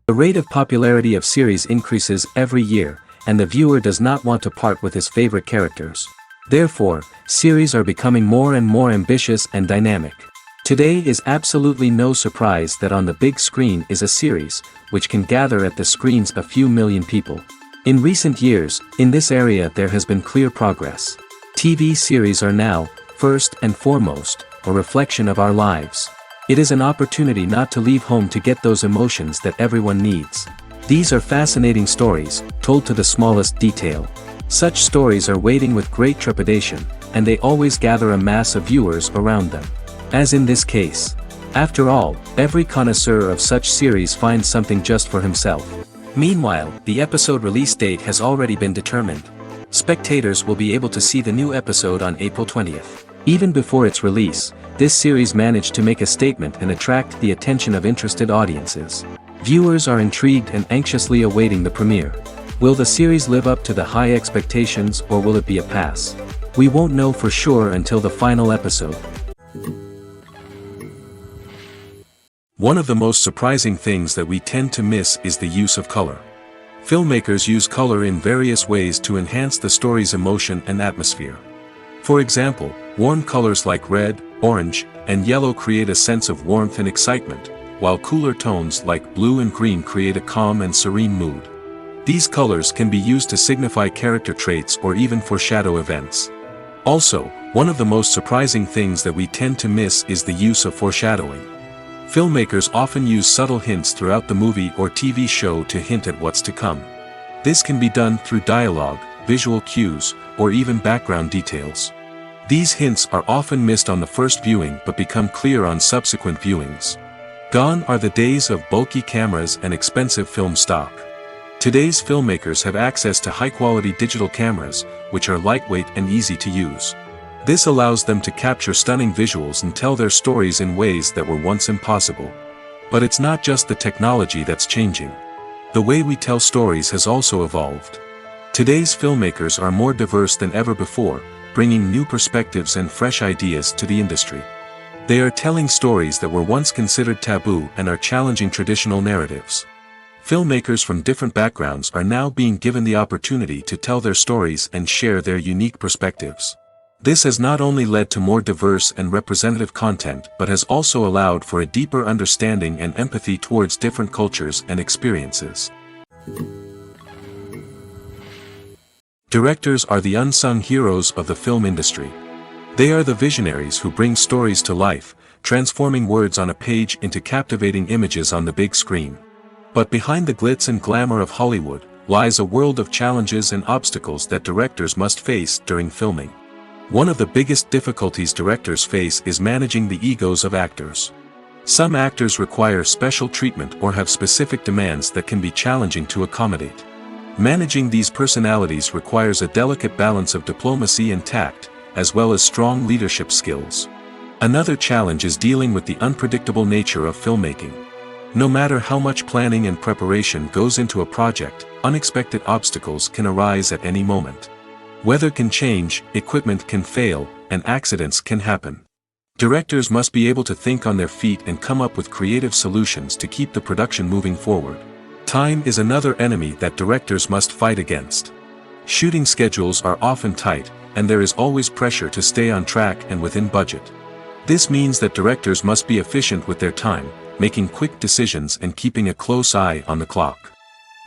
The rate of popularity of series increases every year, and the viewer does not want to part with his favorite characters. Therefore, series are becoming more and more ambitious and dynamic. Today is absolutely no surprise that on the big screen is a series, which can gather at the screens a few million people. In recent years, in this area there has been clear progress. TV series are now, first and foremost, a reflection of our lives. It is an opportunity not to leave home to get those emotions that everyone needs. These are fascinating stories, told to the smallest detail. Such stories are waiting with great trepidation, and they always gather a mass of viewers around them. As in this case. After all, every connoisseur of such series finds something just for himself. Meanwhile, the episode release date has already been determined. Spectators will be able to see the new episode on April 20th. Even before its release, this series managed to make a statement and attract the attention of interested audiences. Viewers are intrigued and anxiously awaiting the premiere. Will the series live up to the high expectations, or will it be a pass? We won't know for sure until the final episode. One of the most surprising things that we tend to miss is the use of color. Filmmakers use color in various ways to enhance the story's emotion and atmosphere. For example, warm colors like red, orange, and yellow create a sense of warmth and excitement, while cooler tones like blue and green create a calm and serene mood. These colors can be used to signify character traits or even foreshadow events. Also, one of the most surprising things that we tend to miss is the use of foreshadowing. Filmmakers often use subtle hints throughout the movie or TV show to hint at what's to come. This can be done through dialogue, visual cues, or even background details. These hints are often missed on the first viewing but become clear on subsequent viewings. Gone are the days of bulky cameras and expensive film stock. Today's filmmakers have access to high-quality digital cameras, which are lightweight and easy to use. This allows them to capture stunning visuals and tell their stories in ways that were once impossible. But it's not just the technology that's changing. The way we tell stories has also evolved. Today's filmmakers are more diverse than ever before, bringing new perspectives and fresh ideas to the industry. They are telling stories that were once considered taboo and are challenging traditional narratives. Filmmakers from different backgrounds are now being given the opportunity to tell their stories and share their unique perspectives. This has not only led to more diverse and representative content but has also allowed for a deeper understanding and empathy towards different cultures and experiences. Directors are the unsung heroes of the film industry. They are the visionaries who bring stories to life, transforming words on a page into captivating images on the big screen. But behind the glitz and glamour of Hollywood lies a world of challenges and obstacles that directors must face during filming. One of the biggest difficulties directors face is managing the egos of actors. Some actors require special treatment or have specific demands that can be challenging to accommodate. Managing these personalities requires a delicate balance of diplomacy and tact, as well as strong leadership skills. Another challenge is dealing with the unpredictable nature of filmmaking. No matter how much planning and preparation goes into a project, unexpected obstacles can arise at any moment. Weather can change, equipment can fail, and accidents can happen. Directors must be able to think on their feet and come up with creative solutions to keep the production moving forward. Time is another enemy that directors must fight against. Shooting schedules are often tight, and there is always pressure to stay on track and within budget. This means that directors must be efficient with their time, making quick decisions and keeping a close eye on the clock.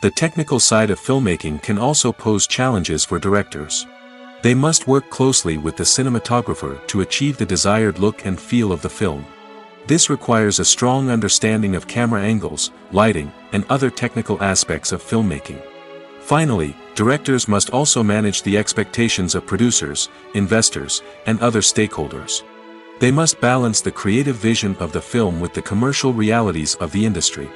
The technical side of filmmaking can also pose challenges for directors. They must work closely with the cinematographer to achieve the desired look and feel of the film. This requires a strong understanding of camera angles, lighting, and other technical aspects of filmmaking. Finally, directors must also manage the expectations of producers, investors, and other stakeholders. They must balance the creative vision of the film with the commercial realities of the industry.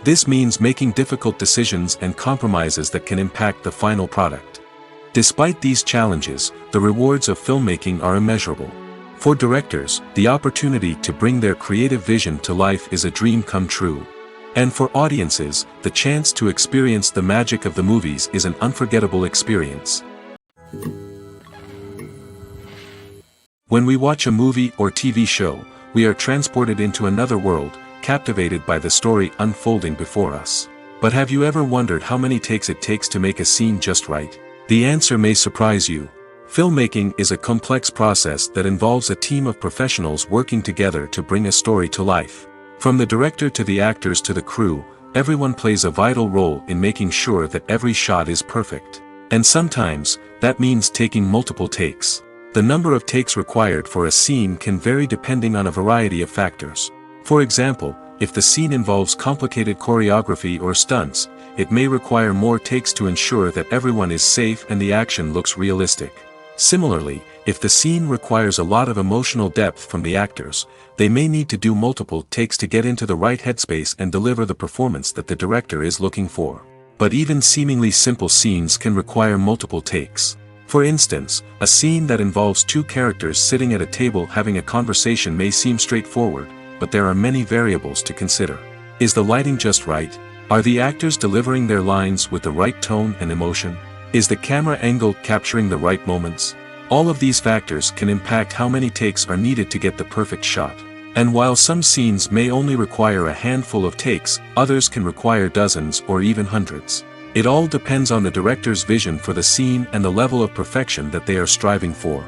This means making difficult decisions and compromises that can impact the final product. Despite these challenges, the rewards of filmmaking are immeasurable. For directors, the opportunity to bring their creative vision to life is a dream come true. And for audiences, the chance to experience the magic of the movies is an unforgettable experience. When we watch a movie or TV show, we are transported into another world, captivated by the story unfolding before us. But have you ever wondered how many takes it takes to make a scene just right? The answer may surprise you. Filmmaking is a complex process that involves a team of professionals working together to bring a story to life. From the director to the actors to the crew, everyone plays a vital role in making sure that every shot is perfect. And sometimes, that means taking multiple takes. The number of takes required for a scene can vary depending on a variety of factors. For example, if the scene involves complicated choreography or stunts, it may require more takes to ensure that everyone is safe and the action looks realistic. Similarly, if the scene requires a lot of emotional depth from the actors, they may need to do multiple takes to get into the right headspace and deliver the performance that the director is looking for. But even seemingly simple scenes can require multiple takes. For instance, a scene that involves two characters sitting at a table having a conversation may seem straightforward, but there are many variables to consider. Is the lighting just right? Are the actors delivering their lines with the right tone and emotion? Is the camera angle capturing the right moments? All of these factors can impact how many takes are needed to get the perfect shot. And while some scenes may only require a handful of takes, others can require dozens or even hundreds. It all depends on the director's vision for the scene and the level of perfection that they are striving for.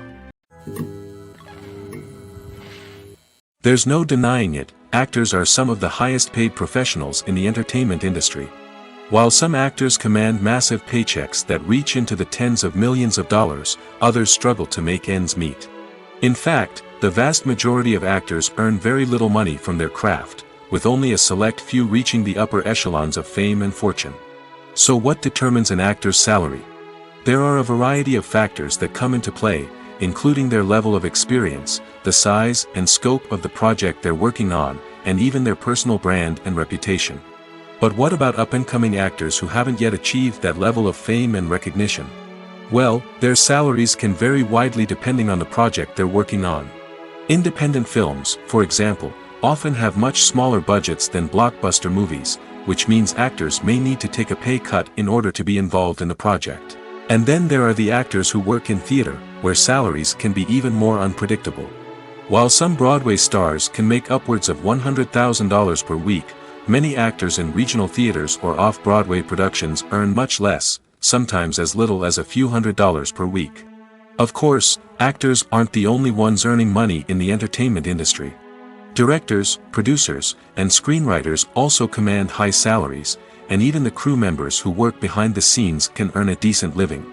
There's no denying it, actors are some of the highest paid professionals in the entertainment industry. While some actors command massive paychecks that reach into the tens of millions of dollars, others struggle to make ends meet. In fact, the vast majority of actors earn very little money from their craft, with only a select few reaching the upper echelons of fame and fortune. So what determines an actor's salary? There are a variety of factors that come into play, including their level of experience, the size and scope of the project they're working on, and even their personal brand and reputation. But what about up-and-coming actors who haven't yet achieved that level of fame and recognition? Well, their salaries can vary widely depending on the project they're working on. Independent films, for example, often have much smaller budgets than blockbuster movies, which means actors may need to take a pay cut in order to be involved in the project. And then there are the actors who work in theater, where salaries can be even more unpredictable. While some Broadway stars can make upwards of $100,000 per week, many actors in regional theaters or off-Broadway productions earn much less, sometimes as little as a few $100s per week. Of course, actors aren't the only ones earning money in the entertainment industry. Directors, producers, and screenwriters also command high salaries, and even the crew members who work behind the scenes can earn a decent living.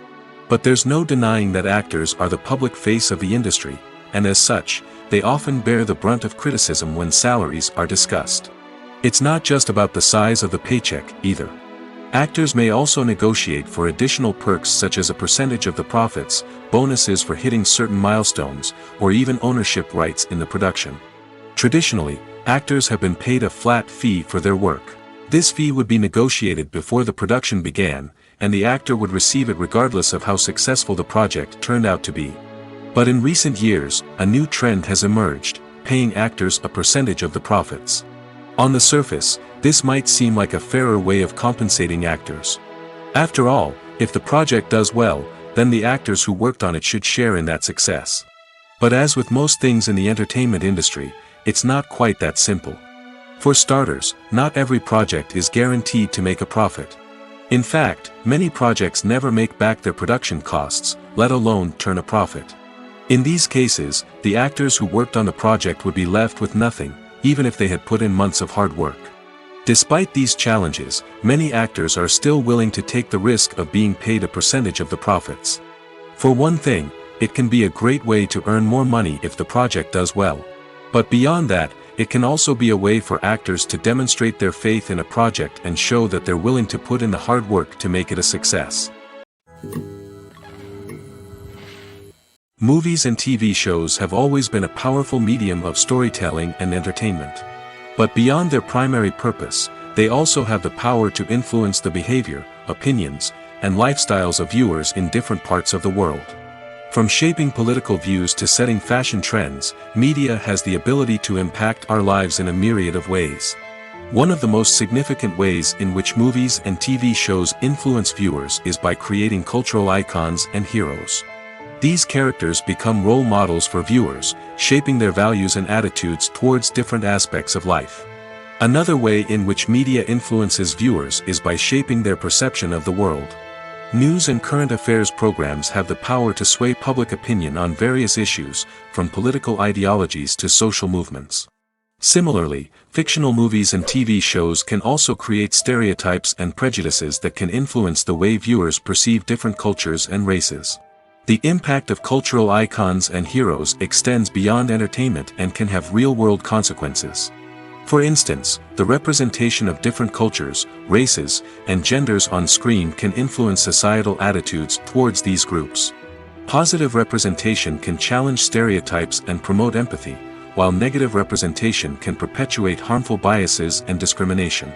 But there's no denying that actors are the public face of the industry, and as such, they often bear the brunt of criticism when salaries are discussed. It's not just about the size of the paycheck, either. Actors may also negotiate for additional perks such as a percentage of the profits, bonuses for hitting certain milestones, or even ownership rights in the production. Traditionally, actors have been paid a flat fee for their work. This fee would be negotiated before the production began, and the actor would receive it regardless of how successful the project turned out to be. But in recent years, a new trend has emerged, paying actors a percentage of the profits. On the surface, this might seem like a fairer way of compensating actors. After all, if the project does well, then the actors who worked on it should share in that success. But as with most things in the entertainment industry, it's not quite that simple. For starters, not every project is guaranteed to make a profit. In fact, many projects never make back their production costs, let alone turn a profit. In these cases, the actors who worked on the project would be left with nothing, even if they had put in months of hard work. Despite these challenges, many actors are still willing to take the risk of being paid a percentage of the profits. For one thing, it can be a great way to earn more money if the project does well. But beyond that, it can also be a way for actors to demonstrate their faith in a project and show that they're willing to put in the hard work to make it a success. Movies and TV shows have always been a powerful medium of storytelling and entertainment. But beyond their primary purpose, they also have the power to influence the behavior, opinions, and lifestyles of viewers in different parts of the world. From shaping political views to setting fashion trends, media has the ability to impact our lives in a myriad of ways. One of the most significant ways in which movies and TV shows influence viewers is by creating cultural icons and heroes. These characters become role models for viewers, shaping their values and attitudes towards different aspects of life. Another way in which media influences viewers is by shaping their perception of the world. News and current affairs programs have the power to sway public opinion on various issues, from political ideologies to social movements. Similarly, fictional movies and TV shows can also create stereotypes and prejudices that can influence the way viewers perceive different cultures and races. The impact of cultural icons and heroes extends beyond entertainment and can have real-world consequences. For instance, the representation of different cultures, races, and genders on screen can influence societal attitudes towards these groups. Positive representation can challenge stereotypes and promote empathy, while negative representation can perpetuate harmful biases and discrimination.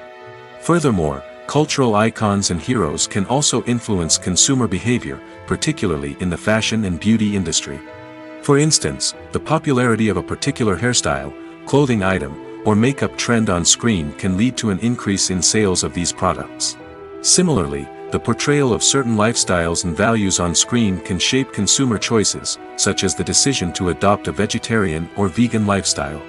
Furthermore, cultural icons and heroes can also influence consumer behavior, particularly in the fashion and beauty industry. For instance, the popularity of a particular hairstyle, clothing item, or makeup trend on screen can lead to an increase in sales of these products. Similarly, the portrayal of certain lifestyles and values on screen can shape consumer choices, such as the decision to adopt a vegetarian or vegan lifestyle.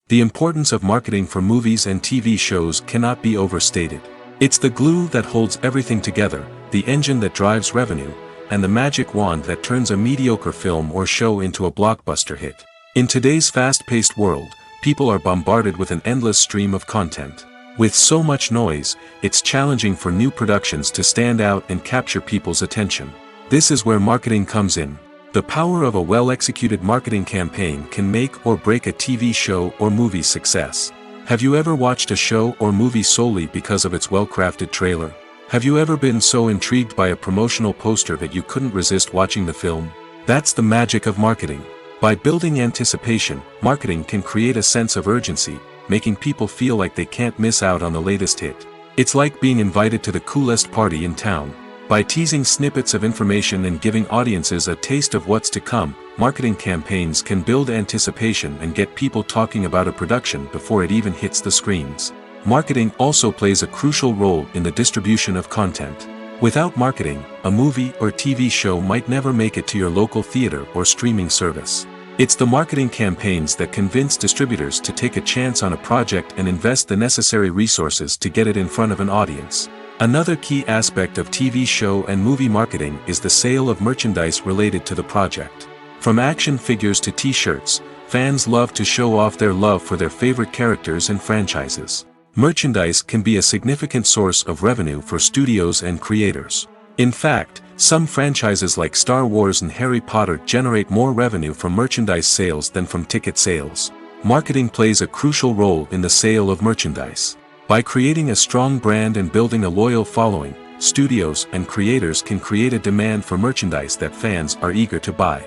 The importance of marketing for movies and TV shows cannot be overstated. It's the glue that holds everything together, the engine that drives revenue, and the magic wand that turns a mediocre film or show into a blockbuster hit. In today's fast-paced world, people are bombarded with an endless stream of content. With so much noise, it's challenging for new productions to stand out and capture people's attention. This is where marketing comes in. The power of a well-executed marketing campaign can make or break a TV show or movie's success. Have you ever watched a show or movie solely because of its well-crafted trailer? Have you ever been so intrigued by a promotional poster that you couldn't resist watching the film? That's the magic of marketing. By building anticipation, marketing can create a sense of urgency, making people feel like they can't miss out on the latest hit. It's like being invited to the coolest party in town. By teasing snippets of information and giving audiences a taste of what's to come, marketing campaigns can build anticipation and get people talking about a production before it even hits the screens. Marketing also plays a crucial role in the distribution of content. Without marketing, a movie or TV show might never make it to your local theater or streaming service. It's the marketing campaigns that convince distributors to take a chance on a project and invest the necessary resources to get it in front of an audience. Another key aspect of TV show and movie marketing is the sale of merchandise related to the project. From action figures to t-shirts, fans love to show off their love for their favorite characters and franchises. Merchandise can be a significant source of revenue for studios and creators. In fact, some franchises like Star Wars and Harry Potter generate more revenue from merchandise sales than from ticket sales. Marketing plays a crucial role in the sale of merchandise. By creating a strong brand and building a loyal following, studios and creators can create a demand for merchandise that fans are eager to buy.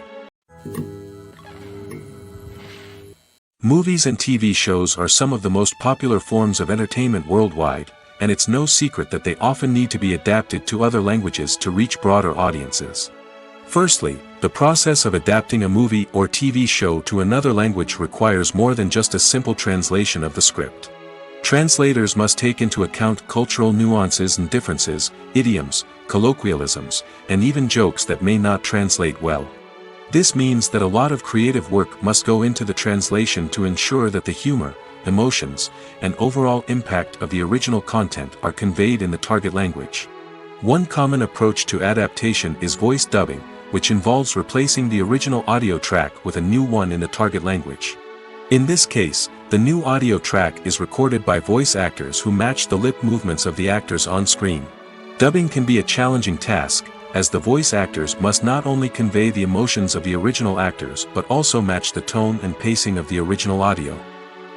Movies and TV shows are some of the most popular forms of entertainment worldwide, and it's no secret that they often need to be adapted to other languages to reach broader audiences. Firstly, the process of adapting a movie or TV show to another language requires more than just a simple translation of the script. Translators must take into account cultural nuances and differences, idioms, colloquialisms, and even jokes that may not translate well. This means that a lot of creative work must go into the translation to ensure that the humor, emotions, and overall impact of the original content are conveyed in the target language. One common approach to adaptation is voice dubbing, which involves replacing the original audio track with a new one in the target language. In this case, the new audio track is recorded by voice actors who match the lip movements of the actors on screen. Dubbing can be a challenging task, as the voice actors must not only convey the emotions of the original actors but also match the tone and pacing of the original audio.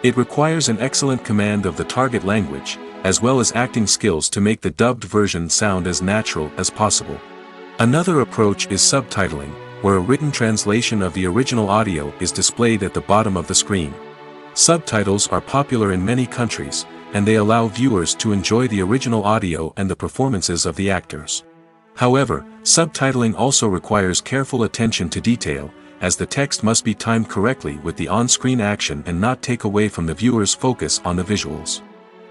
It requires an excellent command of the target language, as well as acting skills to make the dubbed version sound as natural as possible. Another approach is subtitling, where a written translation of the original audio is displayed at the bottom of the screen. Subtitles are popular in many countries, and they allow viewers to enjoy the original audio and the performances of the actors. However, subtitling also requires careful attention to detail, as the text must be timed correctly with the on-screen action and not take away from the viewer's focus on the visuals.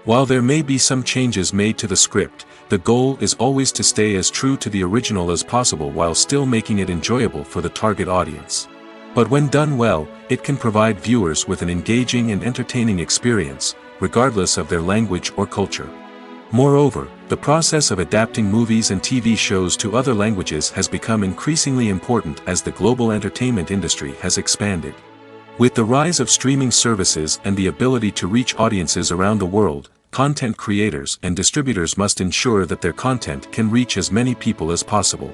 While there may be some changes made to the script, the goal is always to stay as true to the original as possible while still making it enjoyable for the target audience. But when done well, it can provide viewers with an engaging and entertaining experience, regardless of their language or culture. Moreover, the process of adapting movies and TV shows to other languages has become increasingly important as the global entertainment industry has expanded. With the rise of streaming services and the ability to reach audiences around the world, content creators and distributors must ensure that their content can reach as many people as possible.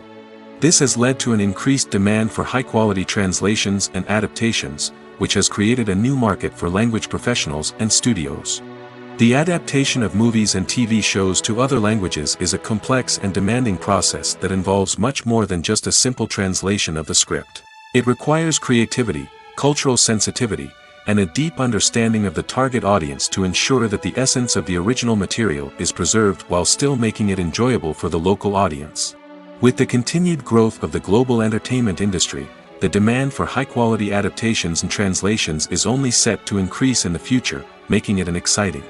This has led to an increased demand for high-quality translations and adaptations, which has created a new market for language professionals and studios. The adaptation of movies and TV shows to other languages is a complex and demanding process that involves much more than just a simple translation of the script. It requires creativity, cultural sensitivity, and a deep understanding of the target audience to ensure that the essence of the original material is preserved while still making it enjoyable for the local audience. With the continued growth of the global entertainment industry, the demand for high-quality adaptations and translations is only set to increase in the future, making it an exciting.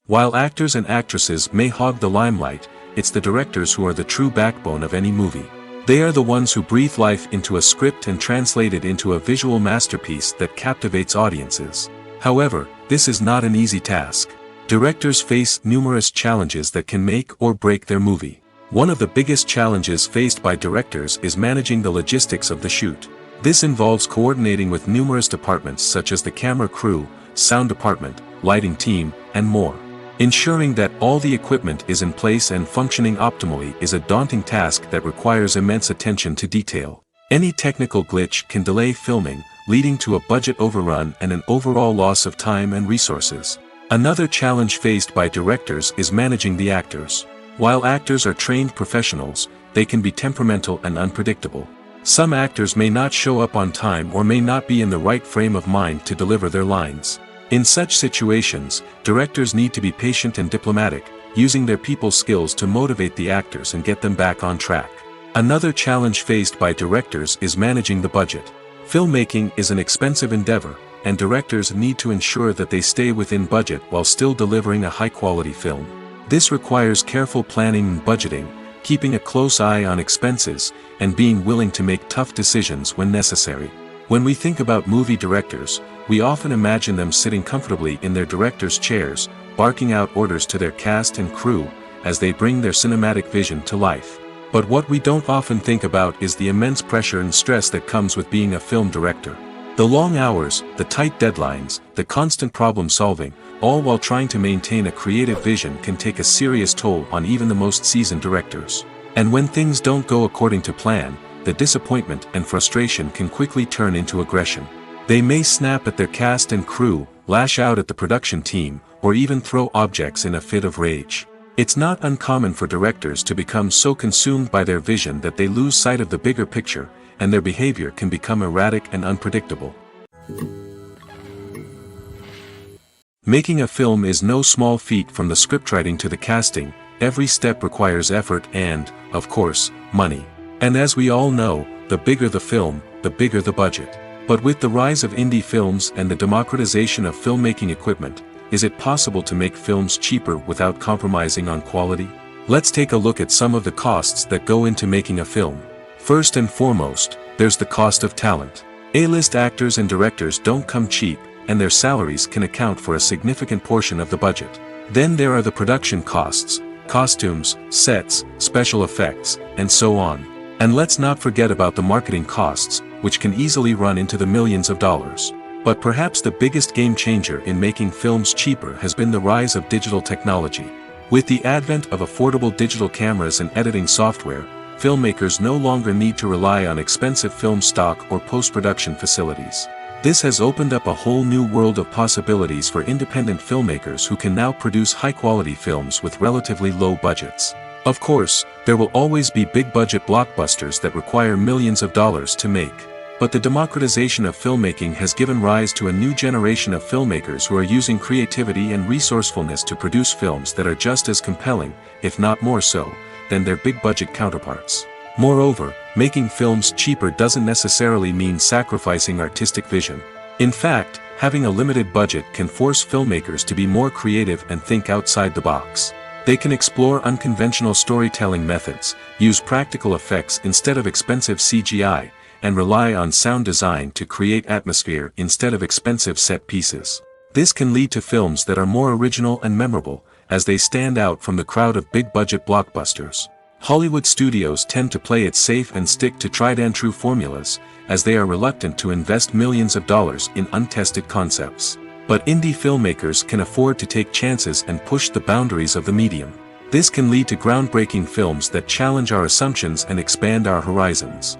While actors and actresses may hog the limelight, it's the directors who are the true backbone of any movie. They are the ones who breathe life into a script and translate it into a visual masterpiece that captivates audiences. However, this is not an easy task. Directors face numerous challenges that can make or break their movie. One of the biggest challenges faced by directors is managing the logistics of the shoot. This involves coordinating with numerous departments such as the camera crew, sound department, lighting team, and more. Ensuring that all the equipment is in place and functioning optimally is a daunting task that requires immense attention to detail. Any technical glitch can delay filming, leading to a budget overrun and an overall loss of time and resources. Another challenge faced by directors is managing the actors. While actors are trained professionals, they can be temperamental and unpredictable. Some actors may not show up on time or may not be in the right frame of mind to deliver their lines. In such situations, directors need to be patient and diplomatic, using their people skills to motivate the actors and get them back on track. Another challenge faced by directors is managing the budget. Filmmaking is an expensive endeavor, and directors need to ensure that they stay within budget while still delivering a high-quality film. This requires careful planning and budgeting, keeping a close eye on expenses, and being willing to make tough decisions when necessary. When we think about movie directors, we often imagine them sitting comfortably in their director's chairs, barking out orders to their cast and crew, as they bring their cinematic vision to life. But what we don't often think about is the immense pressure and stress that comes with being a film director. The long hours, the tight deadlines, the constant problem solving, all while trying to maintain a creative vision can take a serious toll on even the most seasoned directors. And when things don't go according to plan, the disappointment and frustration can quickly turn into aggression. They may snap at their cast and crew, lash out at the production team, or even throw objects in a fit of rage. It's not uncommon for directors to become so consumed by their vision that they lose sight of the bigger picture, and their behavior can become erratic and unpredictable. Making a film is no small feat. From the scriptwriting to the casting, every step requires effort and, of course, money. And as we all know, the bigger the film, the bigger the budget. But with the rise of indie films and the democratization of filmmaking equipment, is it possible to make films cheaper without compromising on quality? Let's take a look at some of the costs that go into making a film. First and foremost, there's the cost of talent. A-list actors and directors don't come cheap, and their salaries can account for a significant portion of the budget. Then there are the production costs, costumes, sets, special effects, and so on. And let's not forget about the marketing costs, which can easily run into the millions of dollars. But perhaps the biggest game changer in making films cheaper has been the rise of digital technology. With the advent of affordable digital cameras and editing software, filmmakers no longer need to rely on expensive film stock or post-production facilities. This has opened up a whole new world of possibilities for independent filmmakers who can now produce high-quality films with relatively low budgets. Of course, there will always be big-budget blockbusters that require millions of dollars to make. But the democratization of filmmaking has given rise to a new generation of filmmakers who are using creativity and resourcefulness to produce films that are just as compelling, if not more so, than their big-budget counterparts. Moreover, making films cheaper doesn't necessarily mean sacrificing artistic vision. In fact, having a limited budget can force filmmakers to be more creative and think outside the box. They can explore unconventional storytelling methods, use practical effects instead of expensive CGI, and rely on sound design to create atmosphere instead of expensive set pieces. This can lead to films that are more original and memorable, as they stand out from the crowd of big-budget blockbusters. Hollywood studios tend to play it safe and stick to tried-and-true formulas, as they are reluctant to invest millions of dollars in untested concepts. But indie filmmakers can afford to take chances and push the boundaries of the medium. This can lead to groundbreaking films that challenge our assumptions and expand our horizons.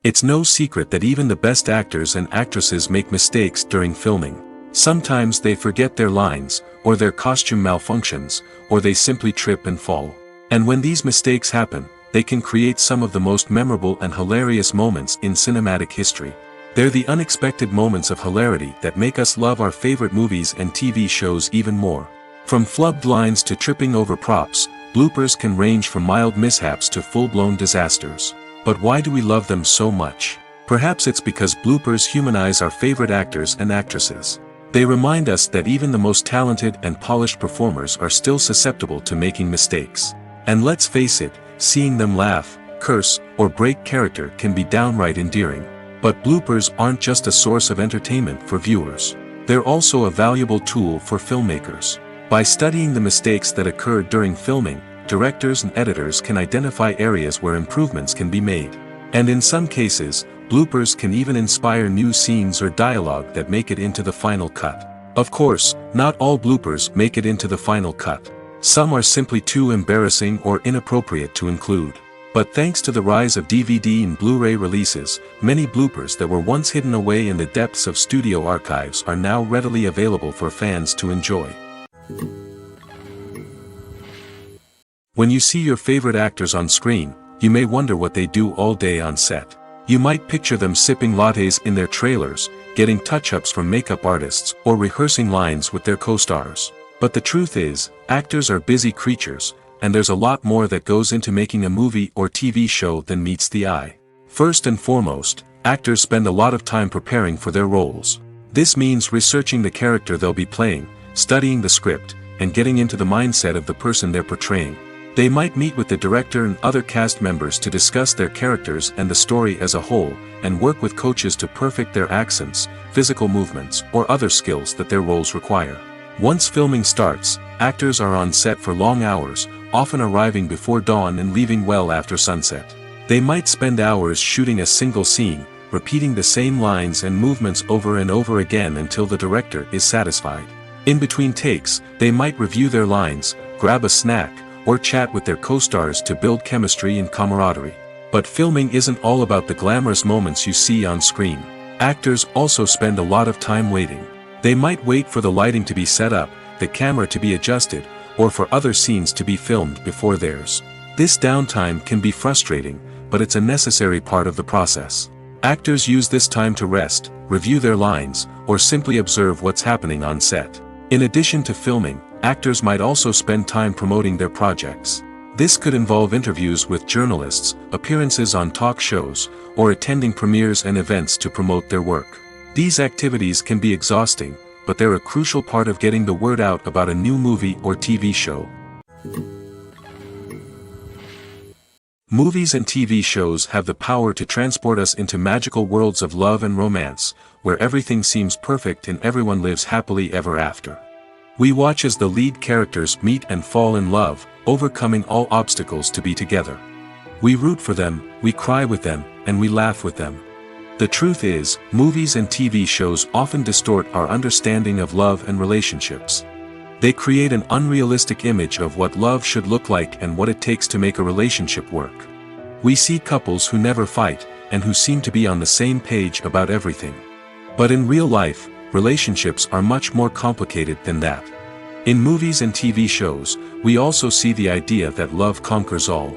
It's no secret that even the best actors and actresses make mistakes during filming. Sometimes they forget their lines, or their costume malfunctions, or they simply trip and fall. And when these mistakes happen, they can create some of the most memorable and hilarious moments in cinematic history. They're the unexpected moments of hilarity that make us love our favorite movies and TV shows even more. From flubbed lines to tripping over props, bloopers can range from mild mishaps to full-blown disasters. But why do we love them so much? Perhaps it's because bloopers humanize our favorite actors and actresses. They remind us that even the most talented and polished performers are still susceptible to making mistakes. And let's face it, seeing them laugh, curse, or break character can be downright endearing. But bloopers aren't just a source of entertainment for viewers. They're also a valuable tool for filmmakers. By studying the mistakes that occurred during filming, directors and editors can identify areas where improvements can be made. And in some cases, bloopers can even inspire new scenes or dialogue that make it into the final cut. Of course, not all bloopers make it into the final cut. Some are simply too embarrassing or inappropriate to include. But thanks to the rise of DVD and Blu-ray releases, many bloopers that were once hidden away in the depths of studio archives are now readily available for fans to enjoy. When you see your favorite actors on screen, you may wonder what they do all day on set. You might picture them sipping lattes in their trailers, getting touch-ups from makeup artists, or rehearsing lines with their co-stars. But the truth is, actors are busy creatures, and there's a lot more that goes into making a movie or TV show than meets the eye. First and foremost, actors spend a lot of time preparing for their roles. This means researching the character they'll be playing, studying the script, and getting into the mindset of the person they're portraying. They might meet with the director and other cast members to discuss their characters and the story as a whole, and work with coaches to perfect their accents, physical movements, or other skills that their roles require. Once filming starts, actors are on set for long hours, often arriving before dawn and leaving well after sunset. They might spend hours shooting a single scene, repeating the same lines and movements over and over again until the director is satisfied. In between takes, they might review their lines, grab a snack, or chat with their co-stars to build chemistry and camaraderie. But filming isn't all about the glamorous moments you see on screen. Actors also spend a lot of time waiting. They might wait for the lighting to be set up, the camera to be adjusted, or for other scenes to be filmed before theirs. This downtime can be frustrating, but it's a necessary part of the process. Actors use this time to rest, review their lines, or simply observe what's happening on set. In addition to filming, actors might also spend time promoting their projects. This could involve interviews with journalists, appearances on talk shows, or attending premieres and events to promote their work. These activities can be exhausting, but they're a crucial part of getting the word out about a new movie or TV show. Movies and TV shows have the power to transport us into magical worlds of love and romance, where everything seems perfect and everyone lives happily ever after. We watch as the lead characters meet and fall in love, overcoming all obstacles to be together. We root for them, we cry with them, and we laugh with them. The truth is, movies and TV shows often distort our understanding of love and relationships. They create an unrealistic image of what love should look like and what it takes to make a relationship work. We see couples who never fight, and who seem to be on the same page about everything. But in real life, relationships are much more complicated than that. In movies and TV shows, we also see the idea that love conquers all.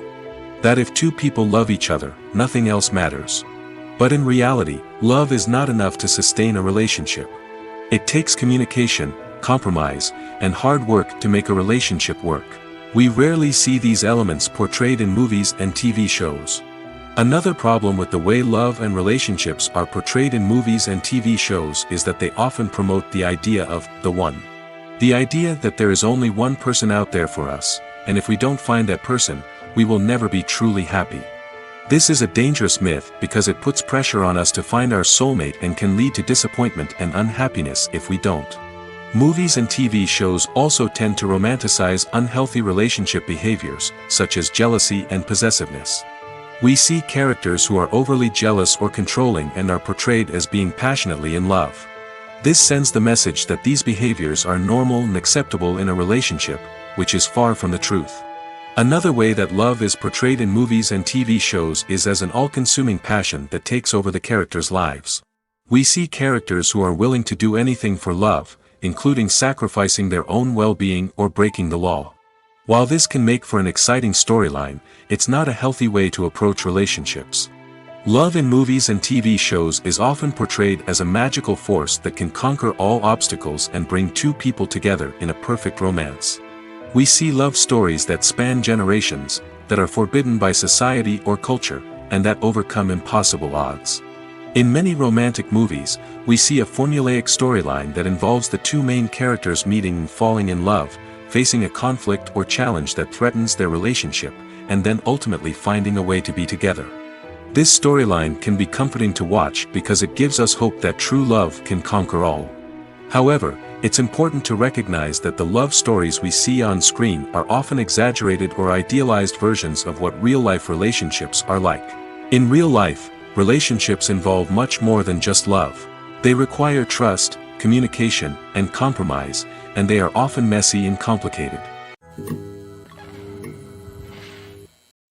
That if two people love each other, nothing else matters. But in reality, love is not enough to sustain a relationship. It takes communication, compromise, and hard work to make a relationship work. We rarely see these elements portrayed in movies and TV shows. Another problem with the way love and relationships are portrayed in movies and TV shows is that they often promote the idea of the one. The idea that there is only one person out there for us, and if we don't find that person, we will never be truly happy. This is a dangerous myth because it puts pressure on us to find our soulmate and can lead to disappointment and unhappiness if we don't. Movies and TV shows also tend to romanticize unhealthy relationship behaviors, such as jealousy and possessiveness. We see characters who are overly jealous or controlling and are portrayed as being passionately in love. This sends the message that these behaviors are normal and acceptable in a relationship, which is far from the truth. Another way that love is portrayed in movies and TV shows is as an all-consuming passion that takes over the characters' lives. We see characters who are willing to do anything for love, including sacrificing their own well-being or breaking the law. While this can make for an exciting storyline, it's not a healthy way to approach relationships. Love in movies and TV shows is often portrayed as a magical force that can conquer all obstacles and bring two people together in a perfect romance. We see love stories that span generations, that are forbidden by society or culture, and that overcome impossible odds. In many romantic movies, we see a formulaic storyline that involves the two main characters meeting and falling in love, facing a conflict or challenge that threatens their relationship, and then ultimately finding a way to be together. This storyline can be comforting to watch because it gives us hope that true love can conquer all. However, it's important to recognize that the love stories we see on screen are often exaggerated or idealized versions of what real-life relationships are like. In real life, relationships involve much more than just love. They require trust, communication, and compromise, and they are often messy and complicated.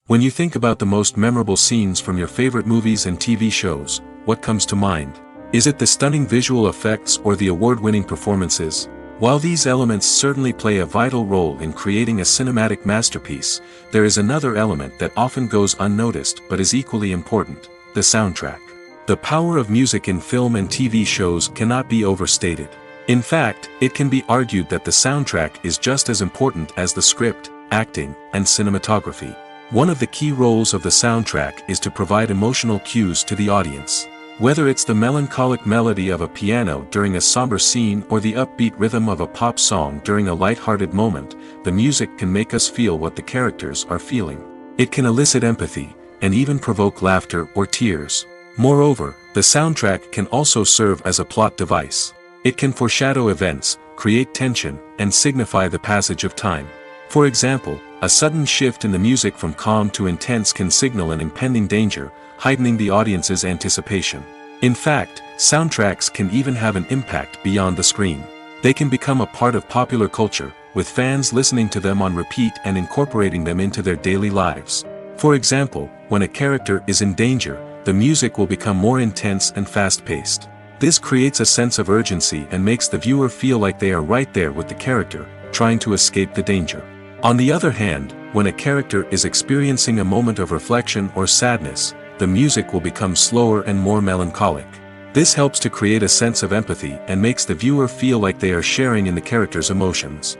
When you think about the most memorable scenes from your favorite movies and TV shows, what comes to mind? Is it the stunning visual effects or the award-winning performances? While these elements certainly play a vital role in creating a cinematic masterpiece, there is another element that often goes unnoticed but is equally important: the soundtrack. The power of music in film and TV shows cannot be overstated. In fact, it can be argued that the soundtrack is just as important as the script, acting, and cinematography. One of the key roles of the soundtrack is to provide emotional cues to the audience. Whether it's the melancholic melody of a piano during a somber scene or the upbeat rhythm of a pop song during a light-hearted moment, the music can make us feel what the characters are feeling. It can elicit empathy, and even provoke laughter or tears. Moreover, the soundtrack can also serve as a plot device. It can foreshadow events, create tension, and signify the passage of time. For example, a sudden shift in the music from calm to intense can signal an impending danger, heightening the audience's anticipation. In fact, soundtracks can even have an impact beyond the screen. They can become a part of popular culture, with fans listening to them on repeat and incorporating them into their daily lives. For example, when a character is in danger, the music will become more intense and fast-paced. This creates a sense of urgency and makes the viewer feel like they are right there with the character, trying to escape the danger. On the other hand, when a character is experiencing a moment of reflection or sadness, the music will become slower and more melancholic. This helps to create a sense of empathy and makes the viewer feel like they are sharing in the character's emotions.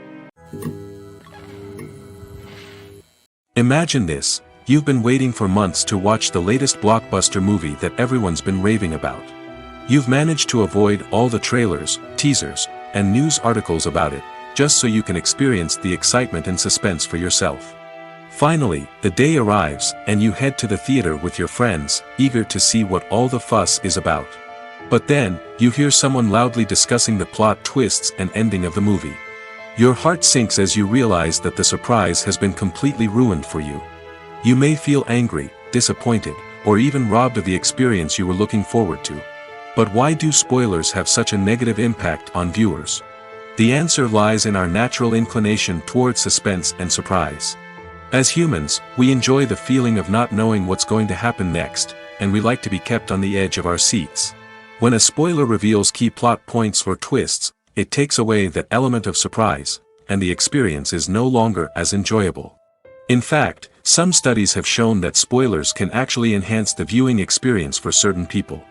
Imagine this: you've been waiting for months to watch the latest blockbuster movie that everyone's been raving about. You've managed to avoid all the trailers, teasers, and news articles about it, just so you can experience the excitement and suspense for yourself. Finally, the day arrives, and you head to the theater with your friends, eager to see what all the fuss is about. But then, you hear someone loudly discussing the plot twists and ending of the movie. Your heart sinks as you realize that the surprise has been completely ruined for you. You may feel angry, disappointed, or even robbed of the experience you were looking forward to. But why do spoilers have such a negative impact on viewers? The answer lies in our natural inclination toward suspense and surprise. As humans, we enjoy the feeling of not knowing what's going to happen next, and we like to be kept on the edge of our seats. When a spoiler reveals key plot points or twists, it takes away that element of surprise, and the experience is no longer as enjoyable. In fact, some studies have shown that spoilers can actually enhance the viewing experience for certain people.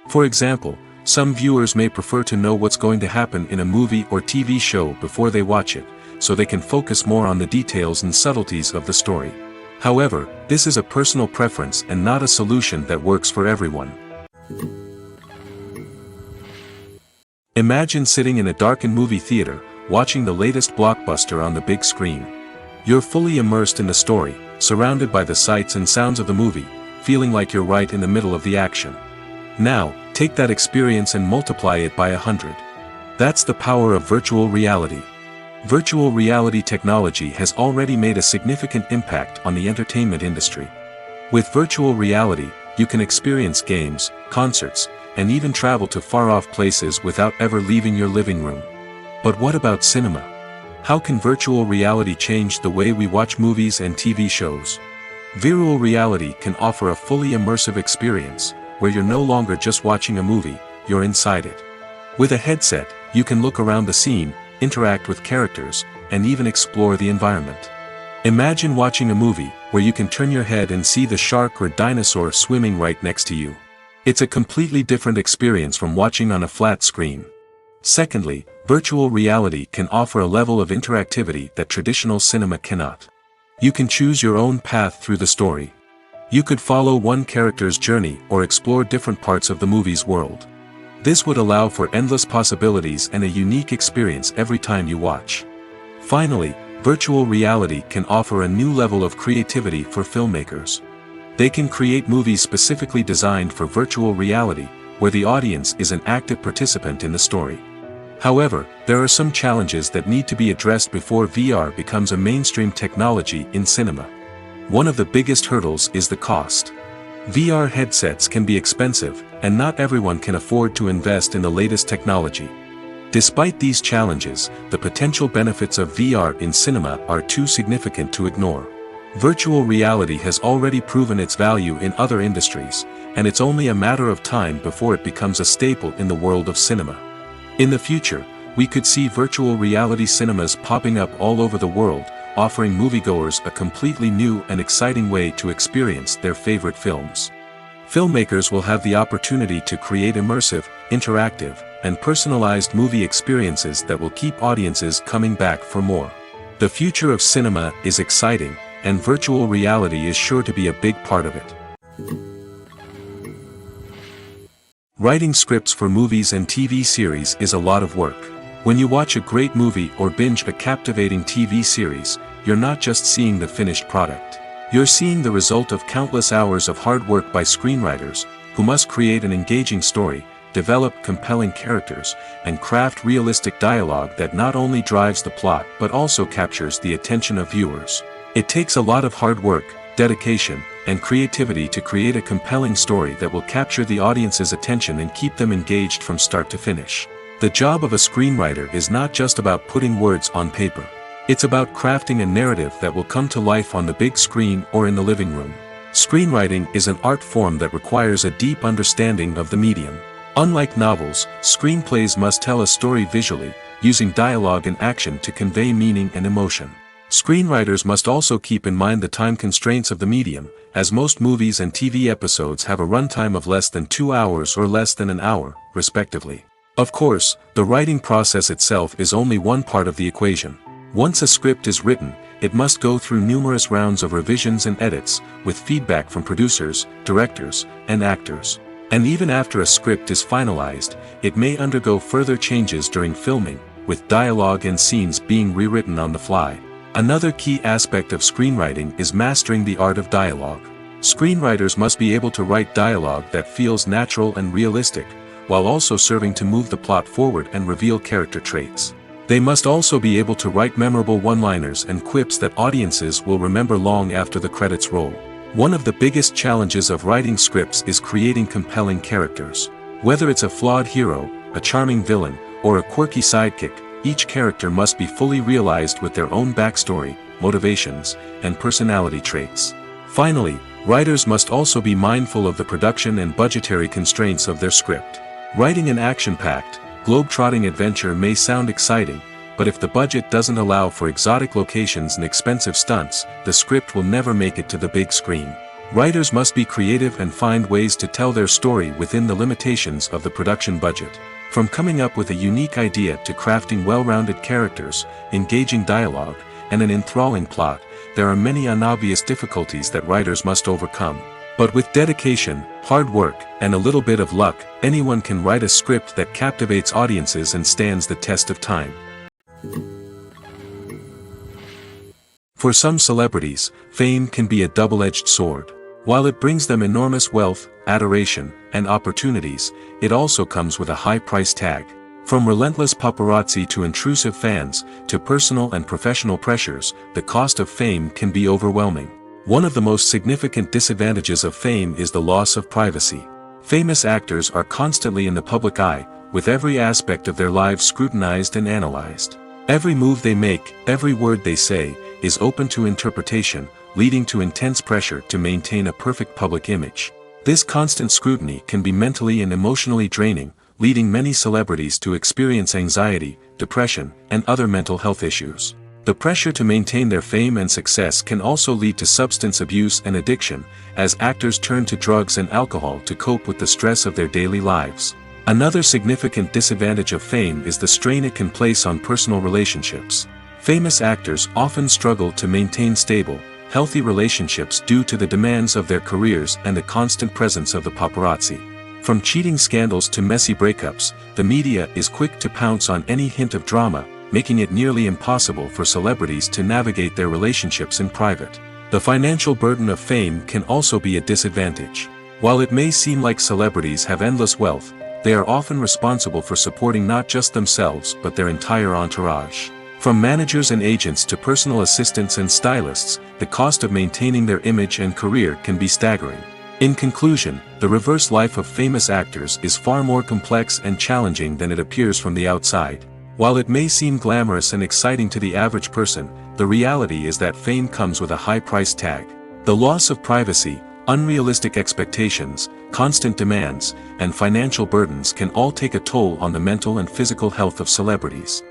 For example, some viewers may prefer to know what's going to happen in a movie or TV show before they watch it, so they can focus more on the details and subtleties of the story. However, this is a personal preference and not a solution that works for everyone. Imagine sitting in a darkened movie theater, watching the latest blockbuster on the big screen. You're fully immersed in the story, surrounded by the sights and sounds of the movie, feeling like you're right in the middle of the action. Now, take that experience and multiply it by 100. That's the power of virtual reality. Virtual reality technology has already made a significant impact on the entertainment industry. With virtual reality, you can experience games, concerts, and even travel to far-off places without ever leaving your living room. But what about cinema? How can virtual reality change the way we watch movies and TV shows? Virtual reality can offer a fully immersive experience, where you're no longer just watching a movie, you're inside it. With a headset, you can look around the scene, interact with characters, and even explore the environment. Imagine watching a movie, where you can turn your head and see the shark or dinosaur swimming right next to you. It's a completely different experience from watching on a flat screen. Secondly, virtual reality can offer a level of interactivity that traditional cinema cannot. You can choose your own path through the story. You could follow one character's journey or explore different parts of the movie's world. This would allow for endless possibilities and a unique experience every time you watch. Finally, virtual reality can offer a new level of creativity for filmmakers. They can create movies specifically designed for virtual reality, where the audience is an active participant in the story. However, there are some challenges that need to be addressed before VR becomes a mainstream technology in cinema. One of the biggest hurdles is the cost. VR headsets can be expensive, and not everyone can afford to invest in the latest technology. Despite these challenges, the potential benefits of VR in cinema are too significant to ignore. Virtual reality has already proven its value in other industries, and it's only a matter of time before it becomes a staple in the world of cinema. In the future, we could see virtual reality cinemas popping up all over the world, offering moviegoers a completely new and exciting way to experience their favorite films. Filmmakers will have the opportunity to create immersive, interactive, and personalized movie experiences that will keep audiences coming back for more. The future of cinema is exciting, and virtual reality is sure to be a big part of it. Writing scripts for movies and TV series is a lot of work. When you watch a great movie or binge a captivating TV series, you're not just seeing the finished product. You're seeing the result of countless hours of hard work by screenwriters, who must create an engaging story, develop compelling characters, and craft realistic dialogue that not only drives the plot but also captures the attention of viewers. It takes a lot of hard work, dedication, and creativity to create a compelling story that will capture the audience's attention and keep them engaged from start to finish. The job of a screenwriter is not just about putting words on paper. It's about crafting a narrative that will come to life on the big screen or in the living room. Screenwriting is an art form that requires a deep understanding of the medium. Unlike novels, screenplays must tell a story visually, using dialogue and action to convey meaning and emotion. Screenwriters must also keep in mind the time constraints of the medium, as most movies and TV episodes have a runtime of less than 2 hours or less than an hour, respectively. Of course, the writing process itself is only one part of the equation. Once a script is written, it must go through numerous rounds of revisions and edits, with feedback from producers, directors, and actors. And even after a script is finalized, it may undergo further changes during filming, with dialogue and scenes being rewritten on the fly. Another key aspect of screenwriting is mastering the art of dialogue. Screenwriters must be able to write dialogue that feels natural and realistic, while also serving to move the plot forward and reveal character traits. They must also be able to write memorable one-liners and quips that audiences will remember long after the credits roll. One of the biggest challenges of writing scripts is creating compelling characters. Whether it's a flawed hero, a charming villain, or a quirky sidekick, each character must be fully realized with their own backstory, motivations, and personality traits. Finally, writers must also be mindful of the production and budgetary constraints of their script. Writing an action-packed, globe-trotting adventure may sound exciting, but if the budget doesn't allow for exotic locations and expensive stunts, the script will never make it to the big screen. Writers must be creative and find ways to tell their story within the limitations of the production budget. From coming up with a unique idea to crafting well-rounded characters, engaging dialogue, and an enthralling plot, there are many unobvious difficulties that writers must overcome. But with dedication, hard work, and a little bit of luck, anyone can write a script that captivates audiences and stands the test of time. For some celebrities, fame can be a double-edged sword. While it brings them enormous wealth, adoration, and opportunities, it also comes with a high price tag. From relentless paparazzi to intrusive fans, to personal and professional pressures, the cost of fame can be overwhelming. One of the most significant disadvantages of fame is the loss of privacy. Famous actors are constantly in the public eye, with every aspect of their lives scrutinized and analyzed. Every move they make, every word they say, is open to interpretation, leading to intense pressure to maintain a perfect public image. This constant scrutiny can be mentally and emotionally draining, leading many celebrities to experience anxiety, depression, and other mental health issues. The pressure to maintain their fame and success can also lead to substance abuse and addiction, as actors turn to drugs and alcohol to cope with the stress of their daily lives. Another significant disadvantage of fame is the strain it can place on personal relationships. Famous actors often struggle to maintain stable, healthy relationships due to the demands of their careers and the constant presence of the paparazzi. From cheating scandals to messy breakups, the media is quick to pounce on any hint of drama, making it nearly impossible for celebrities to navigate their relationships in private. The financial burden of fame can also be a disadvantage. While it may seem like celebrities have endless wealth, they are often responsible for supporting not just themselves but their entire entourage. From managers and agents to personal assistants and stylists, the cost of maintaining their image and career can be staggering. In conclusion, the reverse life of famous actors is far more complex and challenging than it appears from the outside. While it may seem glamorous and exciting to the average person, the reality is that fame comes with a high price tag. The loss of privacy, unrealistic expectations, constant demands, and financial burdens can all take a toll on the mental and physical health of celebrities.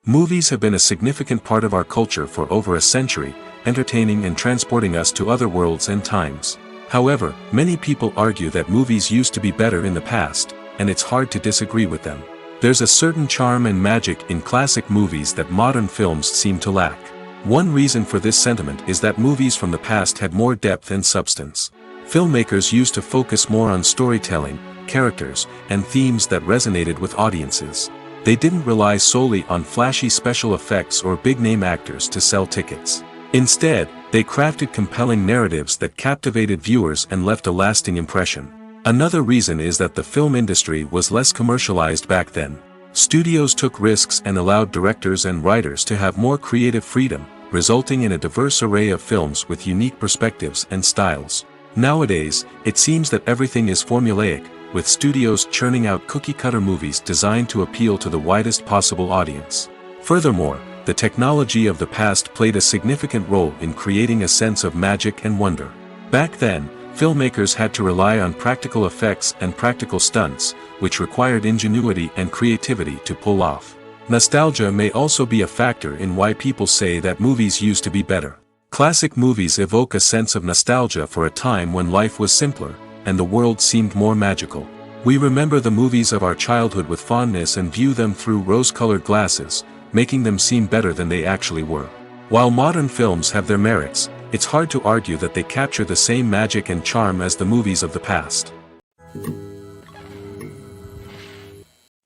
Movies have been a significant part of our culture for over a century, entertaining and transporting us to other worlds and times. However, many people argue that movies used to be better in the past, and it's hard to disagree with them. There's a certain charm and magic in classic movies that modern films seem to lack. One reason for this sentiment is that movies from the past had more depth and substance. Filmmakers used to focus more on storytelling, characters, and themes that resonated with audiences. They didn't rely solely on flashy special effects or big-name actors to sell tickets. Instead, they crafted compelling narratives that captivated viewers and left a lasting impression. Another reason is that the film industry was less commercialized back then. Studios took risks and allowed directors and writers to have more creative freedom, resulting in a diverse array of films with unique perspectives and styles. Nowadays, it seems that everything is formulaic, with studios churning out cookie-cutter movies designed to appeal to the widest possible audience. Furthermore, the technology of the past played a significant role in creating a sense of magic and wonder. Back then, filmmakers had to rely on practical effects and practical stunts, which required ingenuity and creativity to pull off. Nostalgia may also be a factor in why people say that movies used to be better. Classic movies evoke a sense of nostalgia for a time when life was simpler, and the world seemed more magical. We remember the movies of our childhood with fondness and view them through rose-colored glasses, making them seem better than they actually were. While modern films have their merits, it's hard to argue that they capture the same magic and charm as the movies of the past.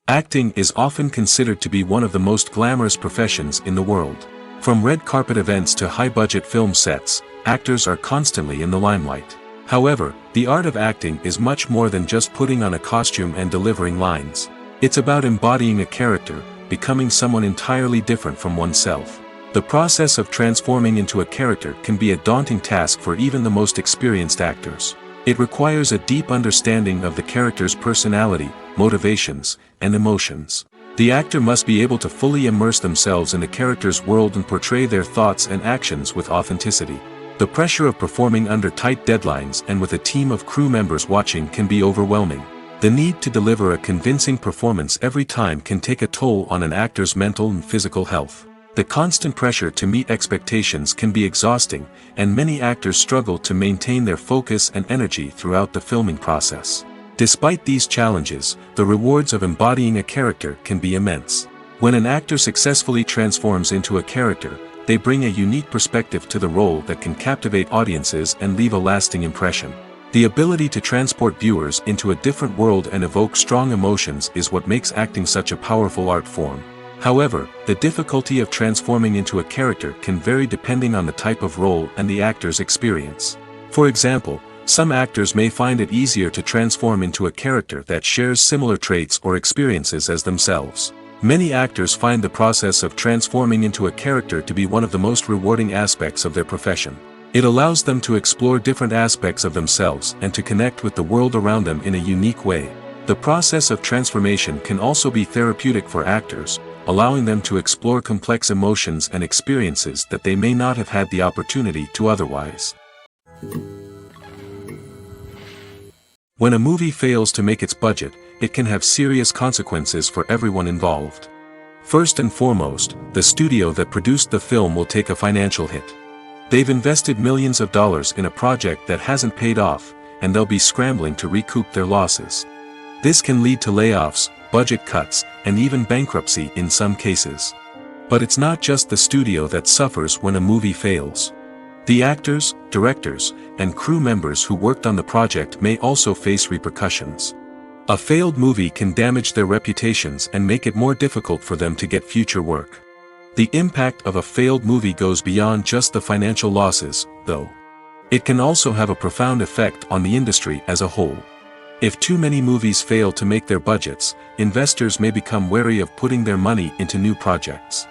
Acting is often considered to be one of the most glamorous professions in the world. From red carpet events to high-budget film sets, actors are constantly in the limelight. However, the art of acting is much more than just putting on a costume and delivering lines. It's about embodying a character, becoming someone entirely different from oneself. The process of transforming into a character can be a daunting task for even the most experienced actors. It requires a deep understanding of the character's personality, motivations, and emotions. The actor must be able to fully immerse themselves in the character's world and portray their thoughts and actions with authenticity. The pressure of performing under tight deadlines and with a team of crew members watching can be overwhelming. The need to deliver a convincing performance every time can take a toll on an actor's mental and physical health. The constant pressure to meet expectations can be exhausting, and many actors struggle to maintain their focus and energy throughout the filming process. Despite these challenges, the rewards of embodying a character can be immense. When an actor successfully transforms into a character, they bring a unique perspective to the role that can captivate audiences and leave a lasting impression. The ability to transport viewers into a different world and evoke strong emotions is what makes acting such a powerful art form. However, the difficulty of transforming into a character can vary depending on the type of role and the actor's experience. For example, some actors may find it easier to transform into a character that shares similar traits or experiences as themselves. Many actors find the process of transforming into a character to be one of the most rewarding aspects of their profession. It allows them to explore different aspects of themselves and to connect with the world around them in a unique way. The process of transformation can also be therapeutic for actors, allowing them to explore complex emotions and experiences that they may not have had the opportunity to otherwise. When a movie fails to make its budget, it can have serious consequences for everyone involved. First and foremost, the studio that produced the film will take a financial hit. They've invested millions of dollars in a project that hasn't paid off, and they'll be scrambling to recoup their losses. This can lead to layoffs, budget cuts, and even bankruptcy in some cases. But it's not just the studio that suffers when a movie fails. The actors, directors, and crew members who worked on the project may also face repercussions. A failed movie can damage their reputations and make it more difficult for them to get future work. The impact of a failed movie goes beyond just the financial losses, though. It can also have a profound effect on the industry as a whole. If too many movies fail to make their budgets, investors may become wary of putting their money into new projects.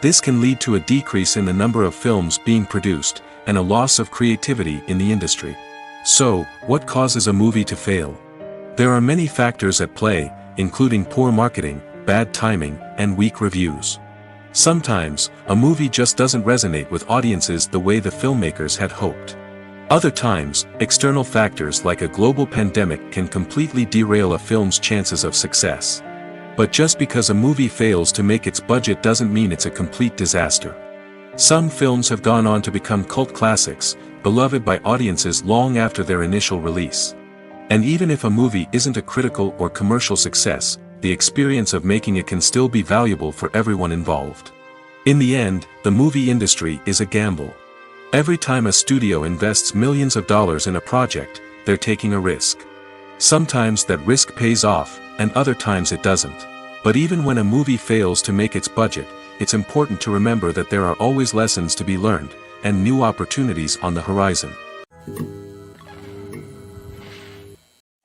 This can lead to a decrease in the number of films being produced, and a loss of creativity in the industry. So, what causes a movie to fail? There are many factors at play, including poor marketing, bad timing, and weak reviews. Sometimes, a movie just doesn't resonate with audiences the way the filmmakers had hoped. Other times, external factors like a global pandemic can completely derail a film's chances of success. But just because a movie fails to make its budget doesn't mean it's a complete disaster. Some films have gone on to become cult classics, beloved by audiences long after their initial release. And even if a movie isn't a critical or commercial success, the experience of making it can still be valuable for everyone involved. In the end, the movie industry is a gamble. Every time a studio invests millions of dollars in a project, they're taking a risk. Sometimes that risk pays off, and other times it doesn't. But even when a movie fails to make its budget, it's important to remember that there are always lessons to be learned, and new opportunities on the horizon.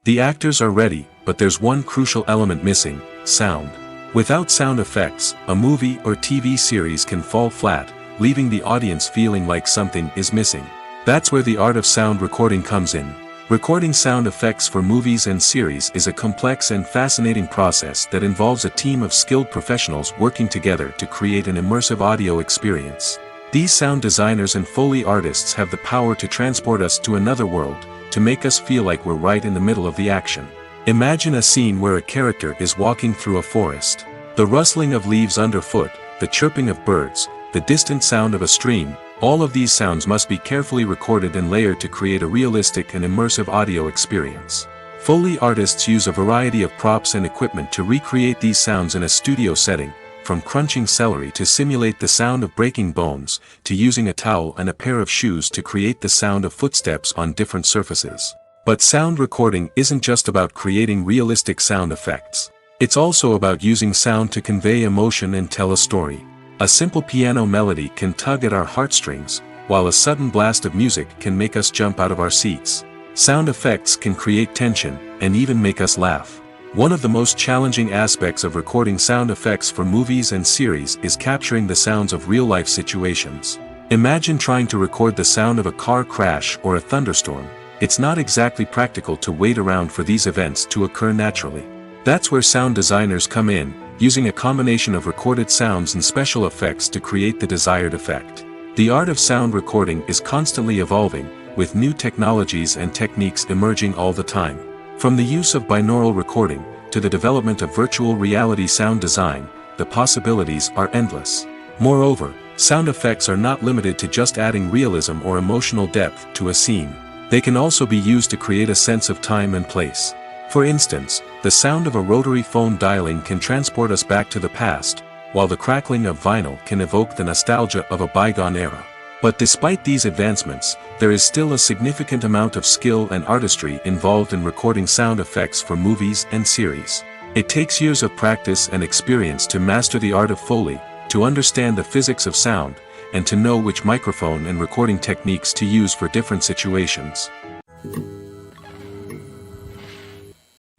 The actors are ready, but there's one crucial element missing: sound. Without sound effects, a movie or TV series can fall flat, leaving the audience feeling like something is missing. That's where the art of sound recording comes in. Recording sound effects for movies and series is a complex and fascinating process that involves a team of skilled professionals working together to create an immersive audio experience. These sound designers and Foley artists have the power to transport us to another world, to make us feel like we're right in the middle of the action. Imagine a scene where a character is walking through a forest. The rustling of leaves underfoot, the chirping of birds, the distant sound of a stream, all of these sounds must be carefully recorded and layered to create a realistic and immersive audio experience. Foley artists use a variety of props and equipment to recreate these sounds in a studio setting, from crunching celery to simulate the sound of breaking bones, to using a towel and a pair of shoes to create the sound of footsteps on different surfaces. But sound recording isn't just about creating realistic sound effects. It's also about using sound to convey emotion and tell a story. A simple piano melody can tug at our heartstrings, while a sudden blast of music can make us jump out of our seats. Sound effects can create tension, and even make us laugh. One of the most challenging aspects of recording sound effects for movies and series is capturing the sounds of real-life situations. Imagine trying to record the sound of a car crash or a thunderstorm. It's not exactly practical to wait around for these events to occur naturally. That's where sound designers come in, using a combination of recorded sounds and special effects to create the desired effect. The art of sound recording is constantly evolving, with new technologies and techniques emerging all the time. From the use of binaural recording, to the development of virtual reality sound design, the possibilities are endless. Moreover, sound effects are not limited to just adding realism or emotional depth to a scene. They can also be used to create a sense of time and place. For instance, the sound of a rotary phone dialing can transport us back to the past, while the crackling of vinyl can evoke the nostalgia of a bygone era. But despite these advancements, there is still a significant amount of skill and artistry involved in recording sound effects for movies and series. It takes years of practice and experience to master the art of Foley, to understand the physics of sound, and to know which microphone and recording techniques to use for different situations.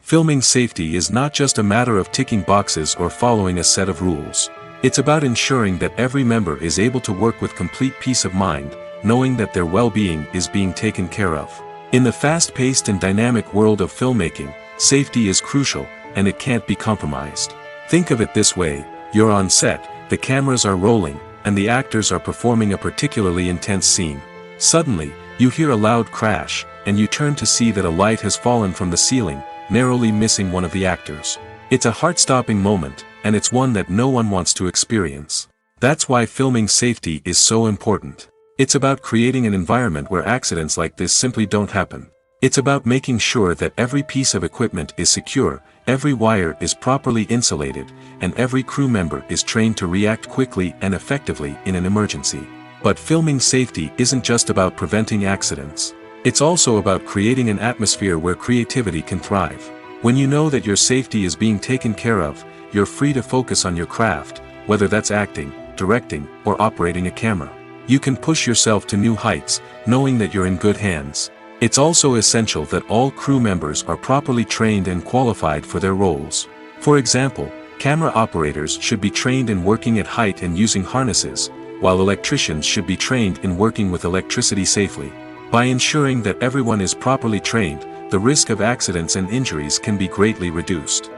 Filming safety is not just a matter of ticking boxes or following a set of rules. It's about ensuring that every member is able to work with complete peace of mind, knowing that their well-being is being taken care of. In the fast-paced and dynamic world of filmmaking, safety is crucial, and it can't be compromised. Think of it this way: you're on set, the cameras are rolling, and the actors are performing a particularly intense scene. Suddenly, you hear a loud crash, and you turn to see that a light has fallen from the ceiling, narrowly missing one of the actors. It's a heart-stopping moment, and it's one that no one wants to experience. That's why filming safety is so important. It's about creating an environment where accidents like this simply don't happen. It's about making sure that every piece of equipment is secure, every wire is properly insulated, and every crew member is trained to react quickly and effectively in an emergency. But filming safety isn't just about preventing accidents. It's also about creating an atmosphere where creativity can thrive. When you know that your safety is being taken care of, you're free to focus on your craft, whether that's acting, directing, or operating a camera. You can push yourself to new heights, knowing that you're in good hands. It's also essential that all crew members are properly trained and qualified for their roles. For example, camera operators should be trained in working at height and using harnesses, while electricians should be trained in working with electricity safely. By ensuring that everyone is properly trained, the risk of accidents and injuries can be greatly reduced.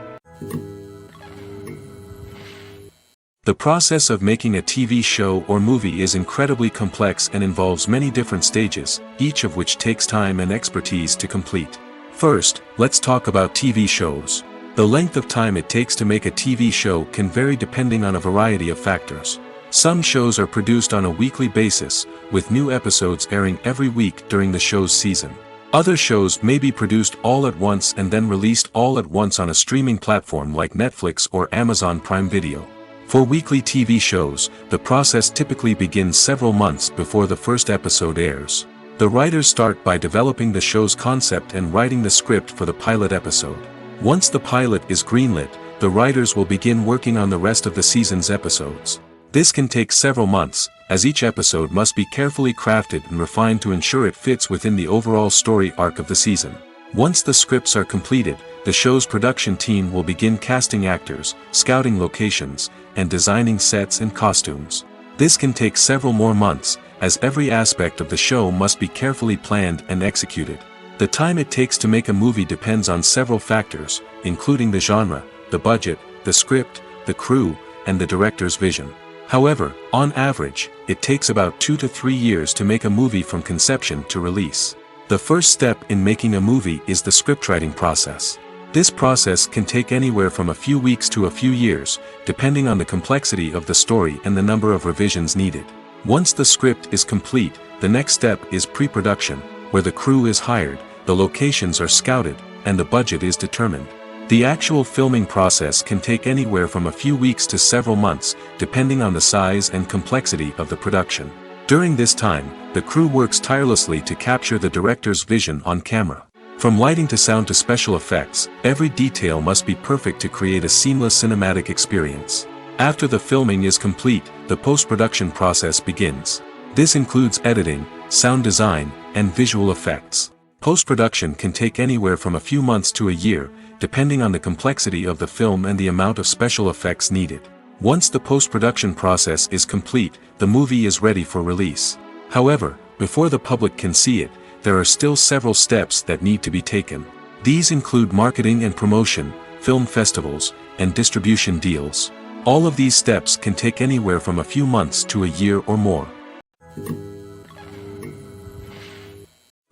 The process of making a TV show or movie is incredibly complex and involves many different stages, each of which takes time and expertise to complete. First, let's talk about TV shows. The length of time it takes to make a TV show can vary depending on a variety of factors. Some shows are produced on a weekly basis, with new episodes airing every week during the show's season. Other shows may be produced all at once and then released all at once on a streaming platform like Netflix or Amazon Prime Video. For weekly TV shows, the process typically begins several months before the first episode airs. The writers start by developing the show's concept and writing the script for the pilot episode. Once the pilot is greenlit, the writers will begin working on the rest of the season's episodes. This can take several months, as each episode must be carefully crafted and refined to ensure it fits within the overall story arc of the season. Once the scripts are completed, the show's production team will begin casting actors, scouting locations, and designing sets and costumes. This can take several more months, as every aspect of the show must be carefully planned and executed. The time it takes to make a movie depends on several factors, including the genre, the budget, the script, the crew, and the director's vision. However, on average, it takes about 2 to 3 years to make a movie from conception to release. The first step in making a movie is the scriptwriting process. This process can take anywhere from a few weeks to a few years, depending on the complexity of the story and the number of revisions needed. Once the script is complete, the next step is pre-production, where the crew is hired, the locations are scouted, and the budget is determined. The actual filming process can take anywhere from a few weeks to several months, depending on the size and complexity of the production. During this time, the crew works tirelessly to capture the director's vision on camera. From lighting to sound to special effects, every detail must be perfect to create a seamless cinematic experience. After the filming is complete, the post-production process begins. This includes editing, sound design, and visual effects. Post-production can take anywhere from a few months to a year, depending on the complexity of the film and the amount of special effects needed. Once the post-production process is complete, the movie is ready for release. However, before the public can see it, there are still several steps that need to be taken. These include marketing and promotion, film festivals, and distribution deals. All of these steps can take anywhere from a few months to a year or more.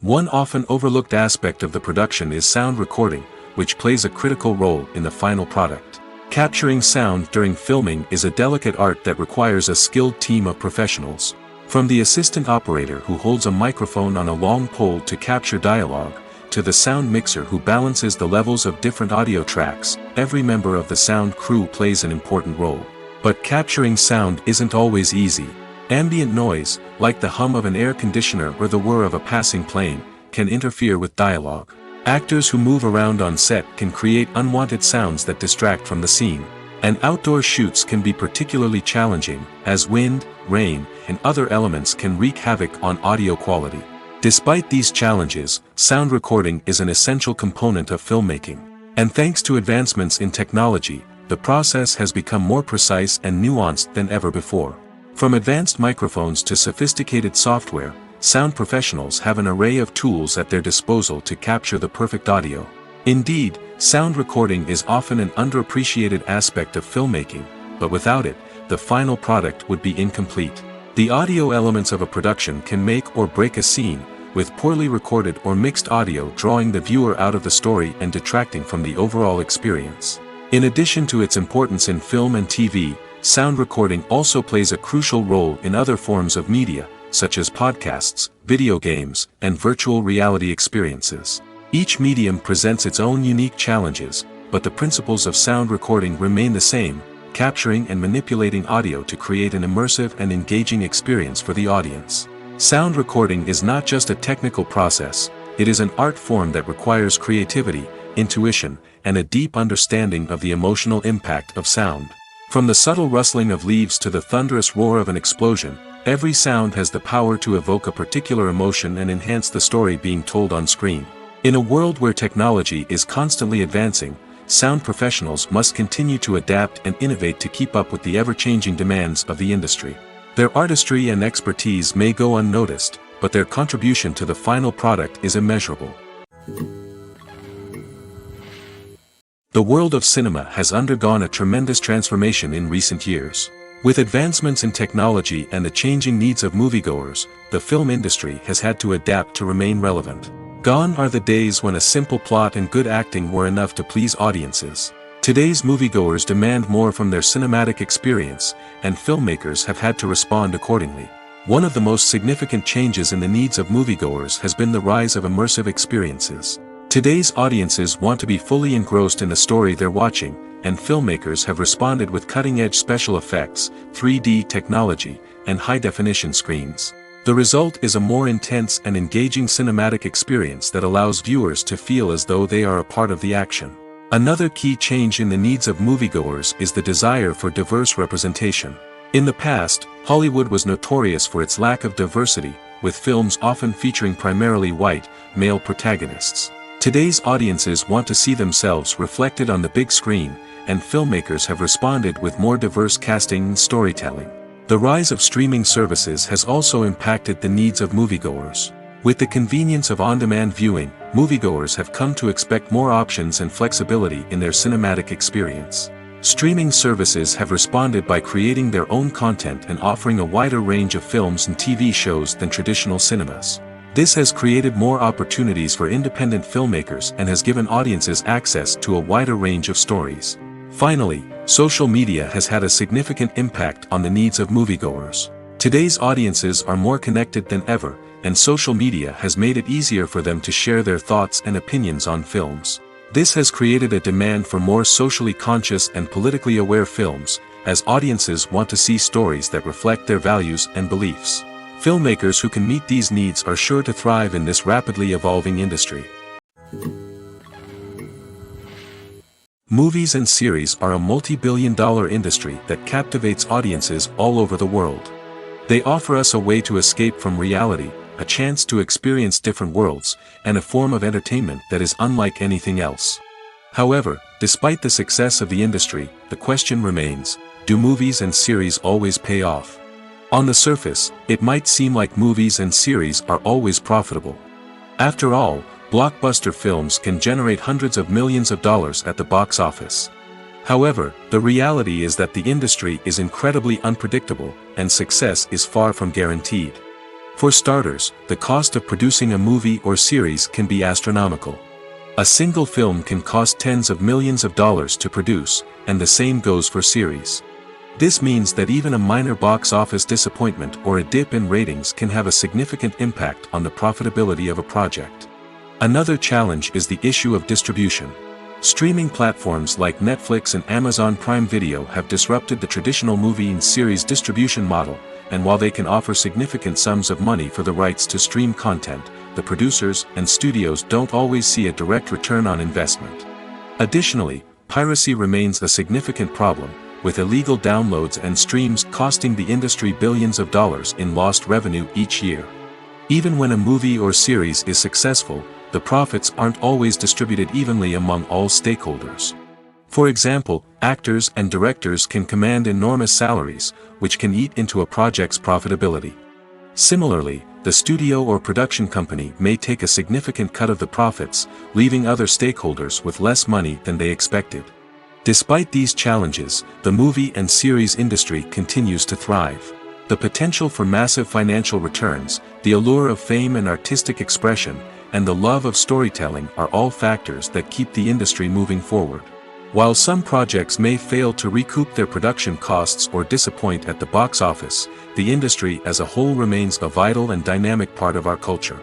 One often overlooked aspect of the production is sound recording, which plays a critical role in the final product. Capturing sound during filming is a delicate art that requires a skilled team of professionals. From the assistant operator who holds a microphone on a long pole to capture dialogue, to the sound mixer who balances the levels of different audio tracks, every member of the sound crew plays an important role. But capturing sound isn't always easy. Ambient noise, like the hum of an air conditioner or the whir of a passing plane, can interfere with dialogue. Actors who move around on set can create unwanted sounds that distract from the scene. And outdoor shoots can be particularly challenging, as wind, rain, and other elements can wreak havoc on audio quality. Despite these challenges, sound recording is an essential component of filmmaking. And thanks to advancements in technology, the process has become more precise and nuanced than ever before. From advanced microphones to sophisticated software, sound professionals have an array of tools at their disposal to capture the perfect audio. Indeed, sound recording is often an underappreciated aspect of filmmaking, but without it, the final product would be incomplete. The audio elements of a production can make or break a scene, with poorly recorded or mixed audio drawing the viewer out of the story and detracting from the overall experience. In addition to its importance in film and TV, sound recording also plays a crucial role in other forms of media, such as podcasts, video games, and virtual reality experiences. Each medium presents its own unique challenges, but the principles of sound recording remain the same, capturing and manipulating audio to create an immersive and engaging experience for the audience. Sound recording is not just a technical process, it is an art form that requires creativity, intuition, and a deep understanding of the emotional impact of sound. From the subtle rustling of leaves to the thunderous roar of an explosion, every sound has the power to evoke a particular emotion and enhance the story being told on screen. In a world where technology is constantly advancing, sound professionals must continue to adapt and innovate to keep up with the ever-changing demands of the industry. Their artistry and expertise may go unnoticed, but their contribution to the final product is immeasurable. The world of cinema has undergone a tremendous transformation in recent years. With advancements in technology and the changing needs of moviegoers, the film industry has had to adapt to remain relevant. Gone are the days when a simple plot and good acting were enough to please audiences. Today's moviegoers demand more from their cinematic experience, and filmmakers have had to respond accordingly. One of the most significant changes in the needs of moviegoers has been the rise of immersive experiences. Today's audiences want to be fully engrossed in the story they're watching, and filmmakers have responded with cutting-edge special effects, 3D technology, and high-definition screens. The result is a more intense and engaging cinematic experience that allows viewers to feel as though they are a part of the action. Another key change in the needs of moviegoers is the desire for diverse representation. In the past, Hollywood was notorious for its lack of diversity, with films often featuring primarily white, male protagonists. Today's audiences want to see themselves reflected on the big screen, and filmmakers have responded with more diverse casting and storytelling. The rise of streaming services has also impacted the needs of moviegoers. With the convenience of on-demand viewing, moviegoers have come to expect more options and flexibility in their cinematic experience. Streaming services have responded by creating their own content and offering a wider range of films and TV shows than traditional cinemas. This has created more opportunities for independent filmmakers and has given audiences access to a wider range of stories. Finally, social media has had a significant impact on the needs of moviegoers. Today's audiences are more connected than ever, and social media has made it easier for them to share their thoughts and opinions on films. This has created a demand for more socially conscious and politically aware films, as audiences want to see stories that reflect their values and beliefs. Filmmakers who can meet these needs are sure to thrive in this rapidly evolving industry. Movies and series are a multi-billion-dollar industry that captivates audiences all over the world. They offer us a way to escape from reality, a chance to experience different worlds, and a form of entertainment that is unlike anything else. However, despite the success of the industry, the question remains, do movies and series always pay off? On the surface, it might seem like movies and series are always profitable. After all, blockbuster films can generate hundreds of millions of dollars at the box office. However, the reality is that the industry is incredibly unpredictable, and success is far from guaranteed. For starters, the cost of producing a movie or series can be astronomical. A single film can cost tens of millions of dollars to produce, and the same goes for series. This means that even a minor box office disappointment or a dip in ratings can have a significant impact on the profitability of a project. Another challenge is the issue of distribution. Streaming platforms like Netflix and Amazon Prime Video have disrupted the traditional movie and series distribution model, and while they can offer significant sums of money for the rights to stream content, the producers and studios don't always see a direct return on investment. Additionally, piracy remains a significant problem, with illegal downloads and streams costing the industry billions of dollars in lost revenue each year. Even when a movie or series is successful, the profits aren't always distributed evenly among all stakeholders. For example, actors and directors can command enormous salaries, which can eat into a project's profitability. Similarly, the studio or production company may take a significant cut of the profits, leaving other stakeholders with less money than they expected. Despite these challenges, the movie and series industry continues to thrive. The potential for massive financial returns, the allure of fame and artistic expression, and the love of storytelling are all factors that keep the industry moving forward. While some projects may fail to recoup their production costs or disappoint at the box office, the industry as a whole remains a vital and dynamic part of our culture.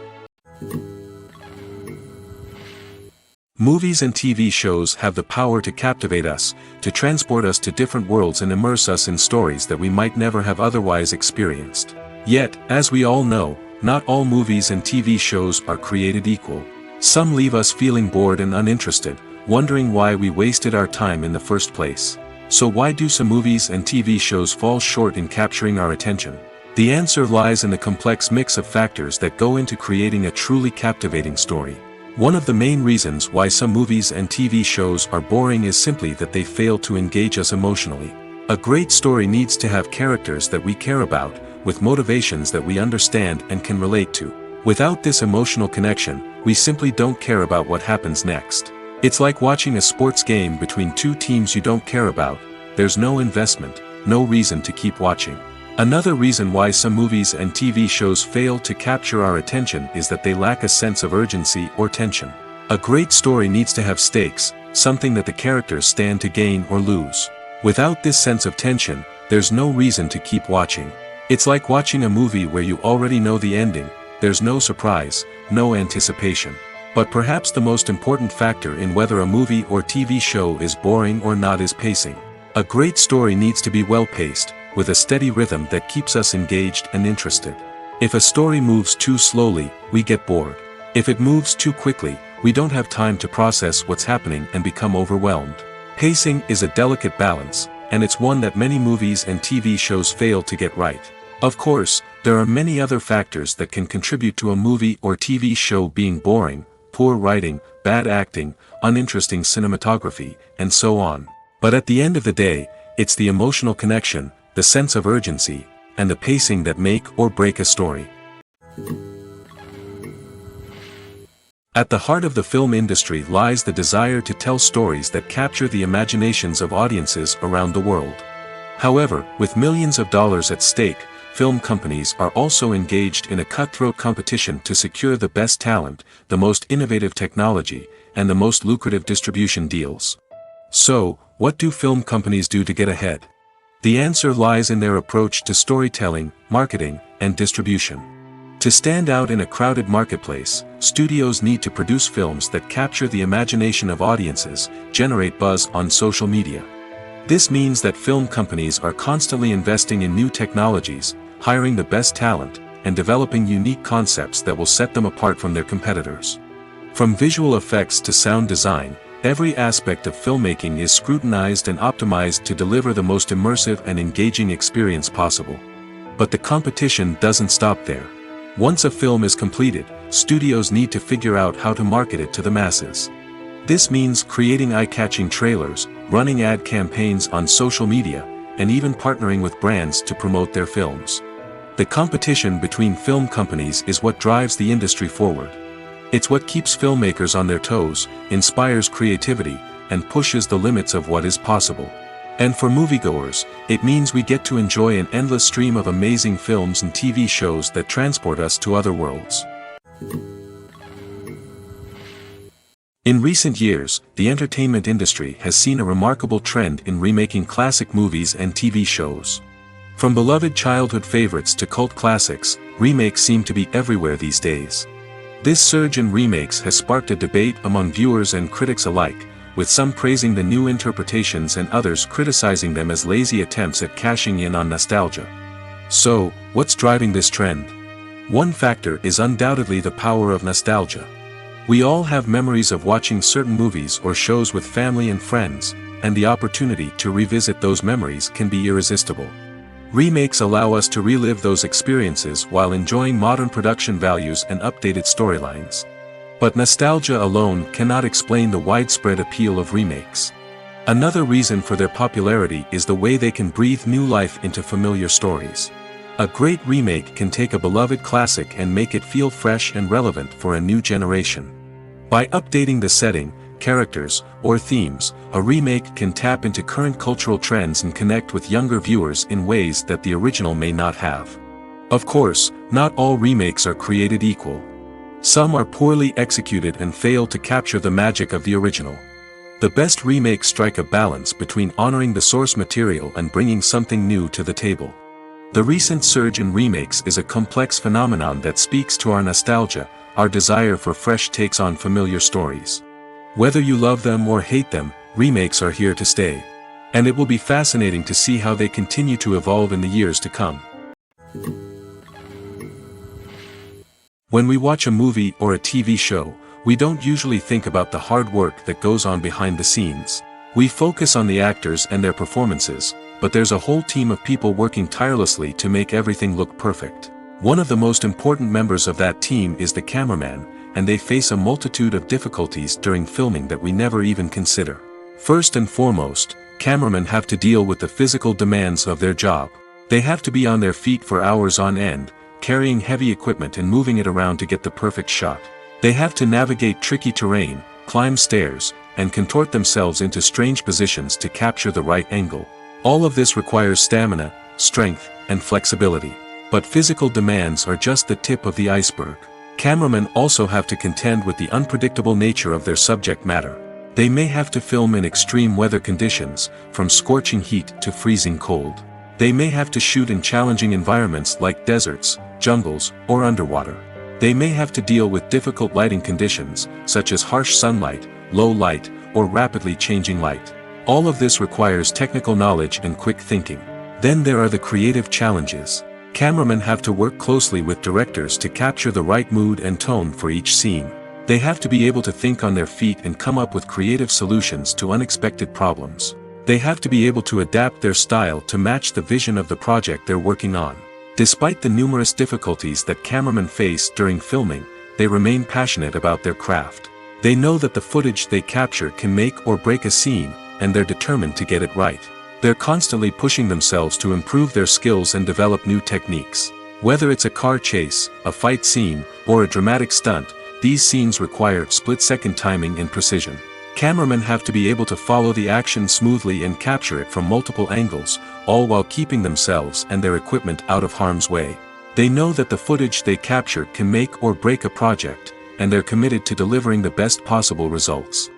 Movies and TV shows have the power to captivate us, to transport us to different worlds and immerse us in stories that we might never have otherwise experienced. Yet, as we all know, not all movies and TV shows are created equal. Some leave us feeling bored and uninterested, wondering why we wasted our time in the first place. So why do some movies and TV shows fall short in capturing our attention? The answer lies in the complex mix of factors that go into creating a truly captivating story. One of the main reasons why some movies and TV shows are boring is simply that they fail to engage us emotionally. A great story needs to have characters that we care about, with motivations that we understand and can relate to. Without this emotional connection, we simply don't care about what happens next. It's like watching a sports game between two teams you don't care about. There's no investment, no reason to keep watching. Another reason why some movies and TV shows fail to capture our attention is that they lack a sense of urgency or tension. A great story needs to have stakes, something that the characters stand to gain or lose. Without this sense of tension, there's no reason to keep watching. It's like watching a movie where you already know the ending. There's no surprise, no anticipation. But perhaps the most important factor in whether a movie or TV show is boring or not is pacing. A great story needs to be well-paced, with a steady rhythm that keeps us engaged and interested. If a story moves too slowly, we get bored. If it moves too quickly, we don't have time to process what's happening and become overwhelmed. Pacing is a delicate balance, and it's one that many movies and TV shows fail to get right. Of course, there are many other factors that can contribute to a movie or TV show being boring: poor writing, bad acting, uninteresting cinematography, and so on. But at the end of the day, it's the emotional connection, the sense of urgency, and the pacing that make or break a story. At the heart of the film industry lies the desire to tell stories that capture the imaginations of audiences around the world. However, with millions of dollars at stake, film companies are also engaged in a cutthroat competition to secure the best talent, the most innovative technology, and the most lucrative distribution deals. So, what do film companies do to get ahead? The answer lies in their approach to storytelling, marketing, and distribution. To stand out in a crowded marketplace, studios need to produce films that capture the imagination of audiences, generate buzz on social media. This means that film companies are constantly investing in new technologies, hiring the best talent, and developing unique concepts that will set them apart from their competitors. From visual effects to sound design, every aspect of filmmaking is scrutinized and optimized to deliver the most immersive and engaging experience possible. But the competition doesn't stop there. Once a film is completed, studios need to figure out how to market it to the masses. This means creating eye-catching trailers, running ad campaigns on social media, and even partnering with brands to promote their films. The competition between film companies is what drives the industry forward. It's what keeps filmmakers on their toes, inspires creativity, and pushes the limits of what is possible. And for moviegoers, it means we get to enjoy an endless stream of amazing films and TV shows that transport us to other worlds. In recent years, the entertainment industry has seen a remarkable trend in remaking classic movies and TV shows. From beloved childhood favorites to cult classics, remakes seem to be everywhere these days. This surge in remakes has sparked a debate among viewers and critics alike, with some praising the new interpretations and others criticizing them as lazy attempts at cashing in on nostalgia. So, what's driving this trend? One factor is undoubtedly the power of nostalgia. We all have memories of watching certain movies or shows with family and friends, and the opportunity to revisit those memories can be irresistible. Remakes allow us to relive those experiences while enjoying modern production values and updated storylines. But nostalgia alone cannot explain the widespread appeal of remakes. Another reason for their popularity is the way they can breathe new life into familiar stories. A great remake can take a beloved classic and make it feel fresh and relevant for a new generation. By updating the setting, characters, or themes, a remake can tap into current cultural trends and connect with younger viewers in ways that the original may not have. Of course, not all remakes are created equal. Some are poorly executed and fail to capture the magic of the original. The best remakes strike a balance between honoring the source material and bringing something new to the table. The recent surge in remakes is a complex phenomenon that speaks to our nostalgia, our desire for fresh takes on familiar stories. Whether you love them or hate them, remakes are here to stay. And it will be fascinating to see how they continue to evolve in the years to come. When we watch a movie or a TV show, we don't usually think about the hard work that goes on behind the scenes. We focus on the actors and their performances, but there's a whole team of people working tirelessly to make everything look perfect. One of the most important members of that team is the cameraman, and they face a multitude of difficulties during filming that we never even consider. First and foremost, cameramen have to deal with the physical demands of their job. They have to be on their feet for hours on end, carrying heavy equipment and moving it around to get the perfect shot. They have to navigate tricky terrain, climb stairs, and contort themselves into strange positions to capture the right angle. All of this requires stamina, strength, and flexibility. But physical demands are just the tip of the iceberg. Cameramen also have to contend with the unpredictable nature of their subject matter. They may have to film in extreme weather conditions, from scorching heat to freezing cold. They may have to shoot in challenging environments like deserts, jungles, or underwater. They may have to deal with difficult lighting conditions, such as harsh sunlight, low light, or rapidly changing light. All of this requires technical knowledge and quick thinking. Then there are the creative challenges. Cameramen have to work closely with directors to capture the right mood and tone for each scene. They have to be able to think on their feet and come up with creative solutions to unexpected problems. They have to be able to adapt their style to match the vision of the project they're working on. Despite the numerous difficulties that cameramen face during filming, they remain passionate about their craft. They know that the footage they capture can make or break a scene, and they're determined to get it right. They're constantly pushing themselves to improve their skills and develop new techniques. Whether it's a car chase, a fight scene, or a dramatic stunt, these scenes require split-second timing and precision. Cameramen have to be able to follow the action smoothly and capture it from multiple angles, all while keeping themselves and their equipment out of harm's way. They know that the footage they capture can make or break a project, and they're committed to delivering the best possible results.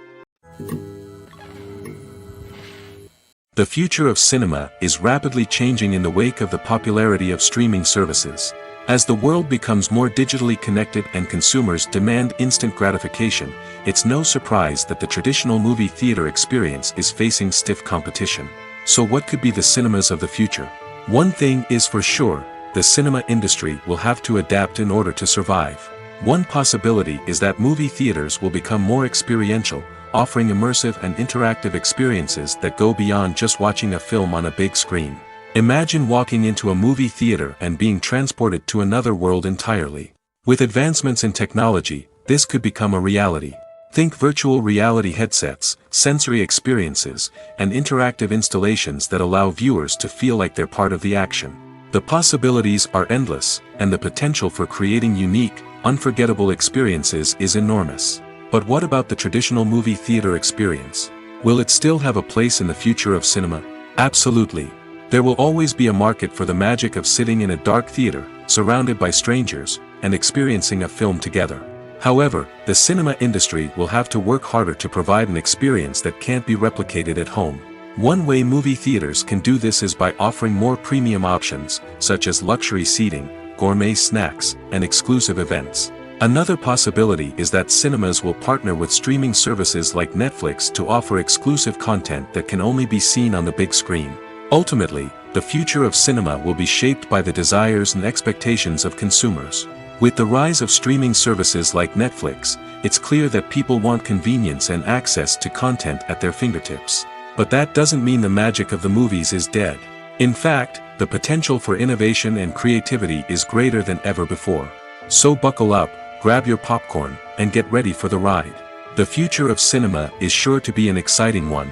The future of cinema is rapidly changing in the wake of the popularity of streaming services. As the world becomes more digitally connected and consumers demand instant gratification, it's no surprise that the traditional movie theater experience is facing stiff competition. So what could be the cinemas of the future? One thing is for sure, the cinema industry will have to adapt in order to survive. One possibility is that movie theaters will become more experiential, offering immersive and interactive experiences that go beyond just watching a film on a big screen. Imagine walking into a movie theater and being transported to another world entirely. With advancements in technology, this could become a reality. Think virtual reality headsets, sensory experiences, and interactive installations that allow viewers to feel like they're part of the action. The possibilities are endless, and the potential for creating unique, unforgettable experiences is enormous. But what about the traditional movie theater experience? Will it still have a place in the future of cinema? Absolutely. There will always be a market for the magic of sitting in a dark theater, surrounded by strangers, and experiencing a film together. However, the cinema industry will have to work harder to provide an experience that can't be replicated at home. One way movie theaters can do this is by offering more premium options, such as luxury seating, gourmet snacks, and exclusive events. Another possibility is that cinemas will partner with streaming services like Netflix to offer exclusive content that can only be seen on the big screen. Ultimately, the future of cinema will be shaped by the desires and expectations of consumers. With the rise of streaming services like Netflix, it's clear that people want convenience and access to content at their fingertips. But that doesn't mean the magic of the movies is dead. In fact, the potential for innovation and creativity is greater than ever before. So buckle up, grab your popcorn, and get ready for the ride. The future of cinema is sure to be an exciting one.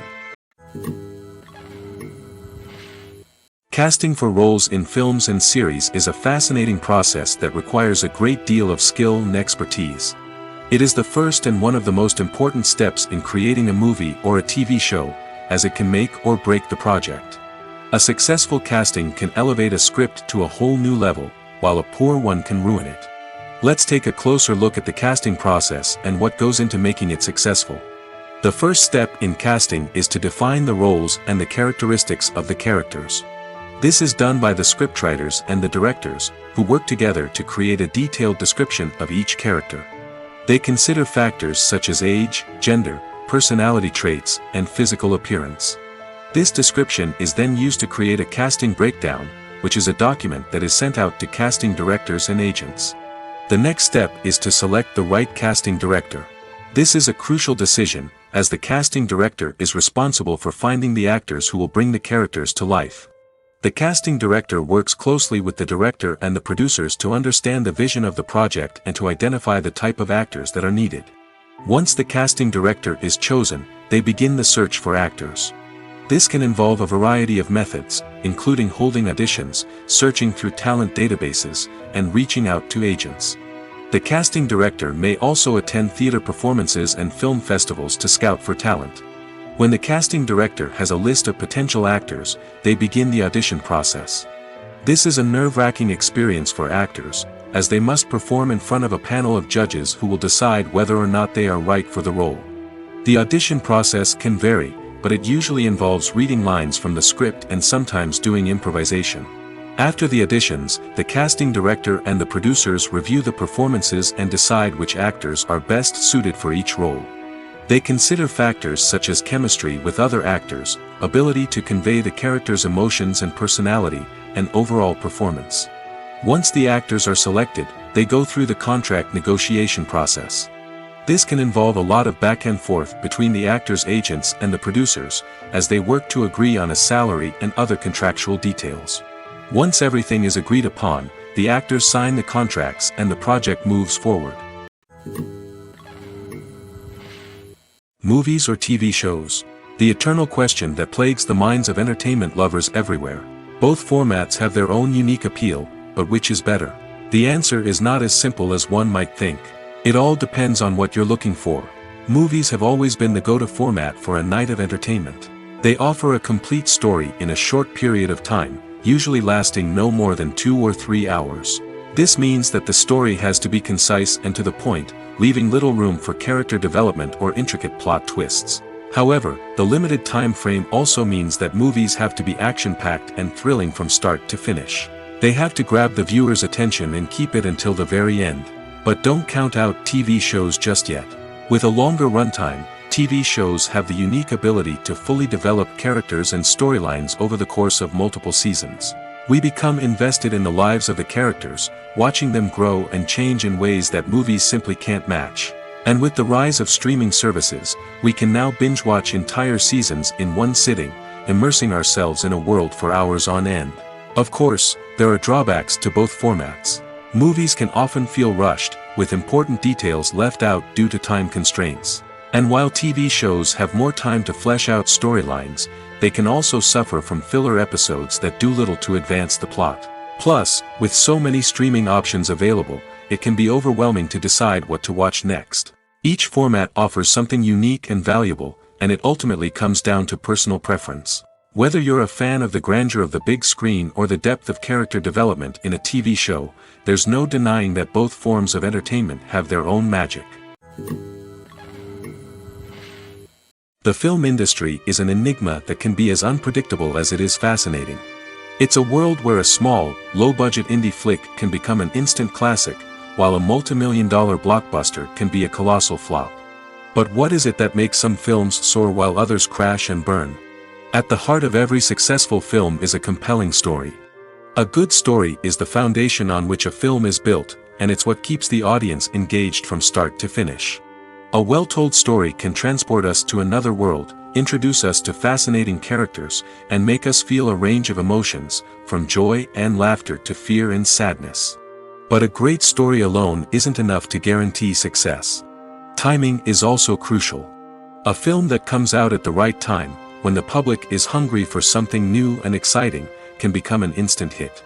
Casting for roles in films and series is a fascinating process that requires a great deal of skill and expertise. It is the first and one of the most important steps in creating a movie or a TV show, as it can make or break the project. A successful casting can elevate a script to a whole new level, while a poor one can ruin it. Let's take a closer look at the casting process and what goes into making it successful. The first step in casting is to define the roles and the characteristics of the characters. This is done by the scriptwriters and the directors, who work together to create a detailed description of each character. They consider factors such as age, gender, personality traits, and physical appearance. This description is then used to create a casting breakdown, which is a document that is sent out to casting directors and agents. The next step is to select the right casting director. This is a crucial decision, as the casting director is responsible for finding the actors who will bring the characters to life. The casting director works closely with the director and the producers to understand the vision of the project and to identify the type of actors that are needed. Once the casting director is chosen, they begin the search for actors. This can involve a variety of methods, including holding auditions, searching through talent databases, and reaching out to agents. The casting director may also attend theater performances and film festivals to scout for talent. When the casting director has a list of potential actors, they begin the audition process. This is a nerve-wracking experience for actors, as they must perform in front of a panel of judges who will decide whether or not they are right for the role. The audition process can vary, but it usually involves reading lines from the script and sometimes doing improvisation. After the auditions, the casting director and the producers review the performances and decide which actors are best suited for each role. They consider factors such as chemistry with other actors, ability to convey the character's emotions and personality, and overall performance. Once the actors are selected, they go through the contract negotiation process. This can involve a lot of back and forth between the actors' agents and the producers, as they work to agree on a salary and other contractual details. Once everything is agreed upon, the actors sign the contracts and the project moves forward. Movies or TV shows? The eternal question that plagues the minds of entertainment lovers everywhere. Both formats have their own unique appeal, but which is better? The answer is not as simple as one might think. It all depends on what you're looking for. Movies have always been the go-to format for a night of entertainment. They offer a complete story in a short period of time, usually lasting no more than 2 or 3 hours. This means that the story has to be concise and to the point, leaving little room for character development or intricate plot twists. However, the limited time frame also means that movies have to be action-packed and thrilling from start to finish. They have to grab the viewer's attention and keep it until the very end. But don't count out TV shows just yet. With a longer runtime, TV shows have the unique ability to fully develop characters and storylines over the course of multiple seasons. We become invested in the lives of the characters, watching them grow and change in ways that movies simply can't match. And with the rise of streaming services, we can now binge-watch entire seasons in one sitting, immersing ourselves in a world for hours on end. Of course, there are drawbacks to both formats. Movies can often feel rushed, with important details left out due to time constraints. And while TV shows have more time to flesh out storylines, they can also suffer from filler episodes that do little to advance the plot. Plus, with so many streaming options available, it can be overwhelming to decide what to watch next. Each format offers something unique and valuable, and it ultimately comes down to personal preference. Whether you're a fan of the grandeur of the big screen or the depth of character development in a TV show, there's no denying that both forms of entertainment have their own magic. The film industry is an enigma that can be as unpredictable as it is fascinating. It's a world where a small, low-budget indie flick can become an instant classic, while a multi-million-dollar blockbuster can be a colossal flop. But what is it that makes some films soar while others crash and burn? At the heart of every successful film is a compelling story. A good story is the foundation on which a film is built, and it's what keeps the audience engaged from start to finish. A well-told story can transport us to another world, introduce us to fascinating characters, and make us feel a range of emotions, from joy and laughter to fear and sadness. But a great story alone isn't enough to guarantee success. Timing is also crucial. A film that comes out at the right time, when the public is hungry for something new and exciting, can become an instant hit.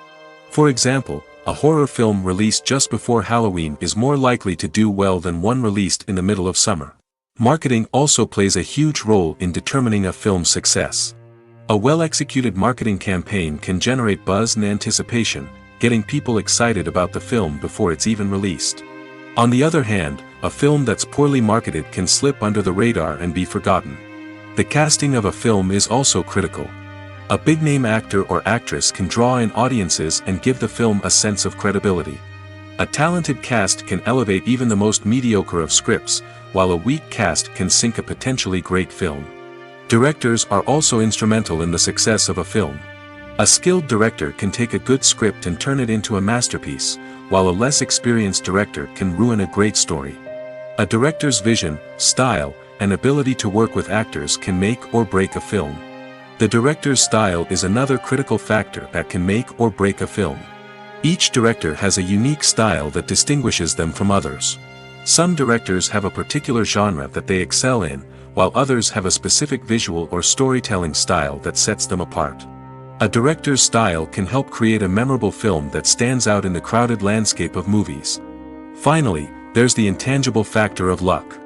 For example, a horror film released just before Halloween is more likely to do well than one released in the middle of summer. Marketing also plays a huge role in determining a film's success. A well-executed marketing campaign can generate buzz and anticipation, getting people excited about the film before it's even released. On the other hand, a film that's poorly marketed can slip under the radar and be forgotten. The casting of a film is also critical. A big-name actor or actress can draw in audiences and give the film a sense of credibility. A talented cast can elevate even the most mediocre of scripts, while a weak cast can sink a potentially great film. Directors are also instrumental in the success of a film. A skilled director can take a good script and turn it into a masterpiece, while a less experienced director can ruin a great story. A director's vision, style, and ability to work with actors can make or break a film. The director's style is another critical factor that can make or break a film. Each director has a unique style that distinguishes them from others. Some directors have a particular genre that they excel in, while others have a specific visual or storytelling style that sets them apart. A director's style can help create a memorable film that stands out in the crowded landscape of movies. Finally, there's the intangible factor of luck.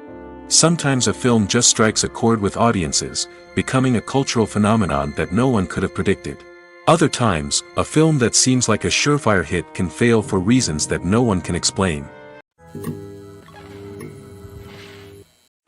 Sometimes a film just strikes a chord with audiences, becoming a cultural phenomenon that no one could have predicted. Other times, a film that seems like a surefire hit can fail for reasons that no one can explain.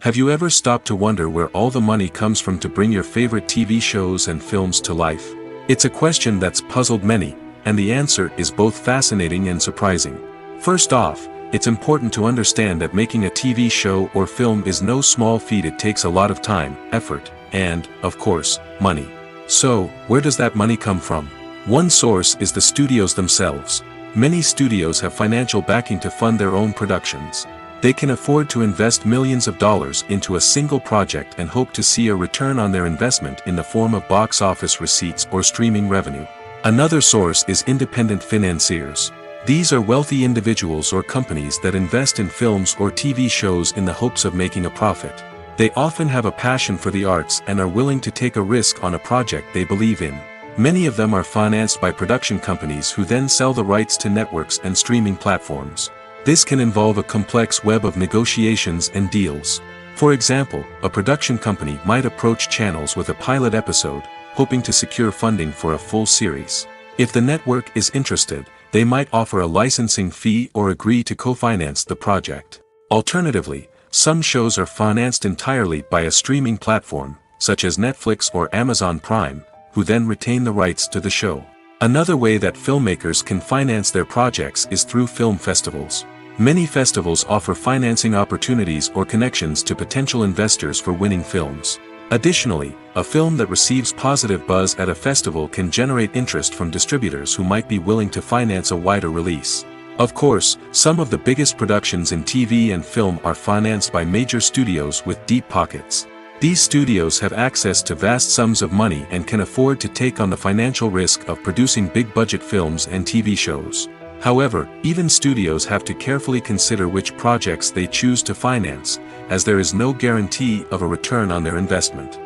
Have you ever stopped to wonder where all the money comes from to bring your favorite TV shows and films to life? It's a question that's puzzled many, and the answer is both fascinating and surprising. First off, it's important to understand that making a TV show or film is no small feat. It takes a lot of time, effort, and, of course, money. So, where does that money come from? One source is the studios themselves. Many studios have financial backing to fund their own productions. They can afford to invest millions of dollars into a single project and hope to see a return on their investment in the form of box office receipts or streaming revenue. Another source is independent financiers. These are wealthy individuals or companies that invest in films or TV shows in the hopes of making a profit. They often have a passion for the arts and are willing to take a risk on a project they believe in. Many of them are financed by production companies who then sell the rights to networks and streaming platforms. This can involve a complex web of negotiations and deals. For example, a production company might approach channels with a pilot episode, hoping to secure funding for a full series. If the network is interested, they might offer a licensing fee or agree to co-finance the project. Alternatively, some shows are financed entirely by a streaming platform, such as Netflix or Amazon Prime, who then retain the rights to the show. Another way that filmmakers can finance their projects is through film festivals. Many festivals offer financing opportunities or connections to potential investors for winning films. Additionally, a film that receives positive buzz at a festival can generate interest from distributors who might be willing to finance a wider release. Of course, some of the biggest productions in TV and film are financed by major studios with deep pockets. These studios have access to vast sums of money and can afford to take on the financial risk of producing big-budget films and TV shows. However, even studios have to carefully consider which projects they choose to finance, as there is no guarantee of a return on their investment.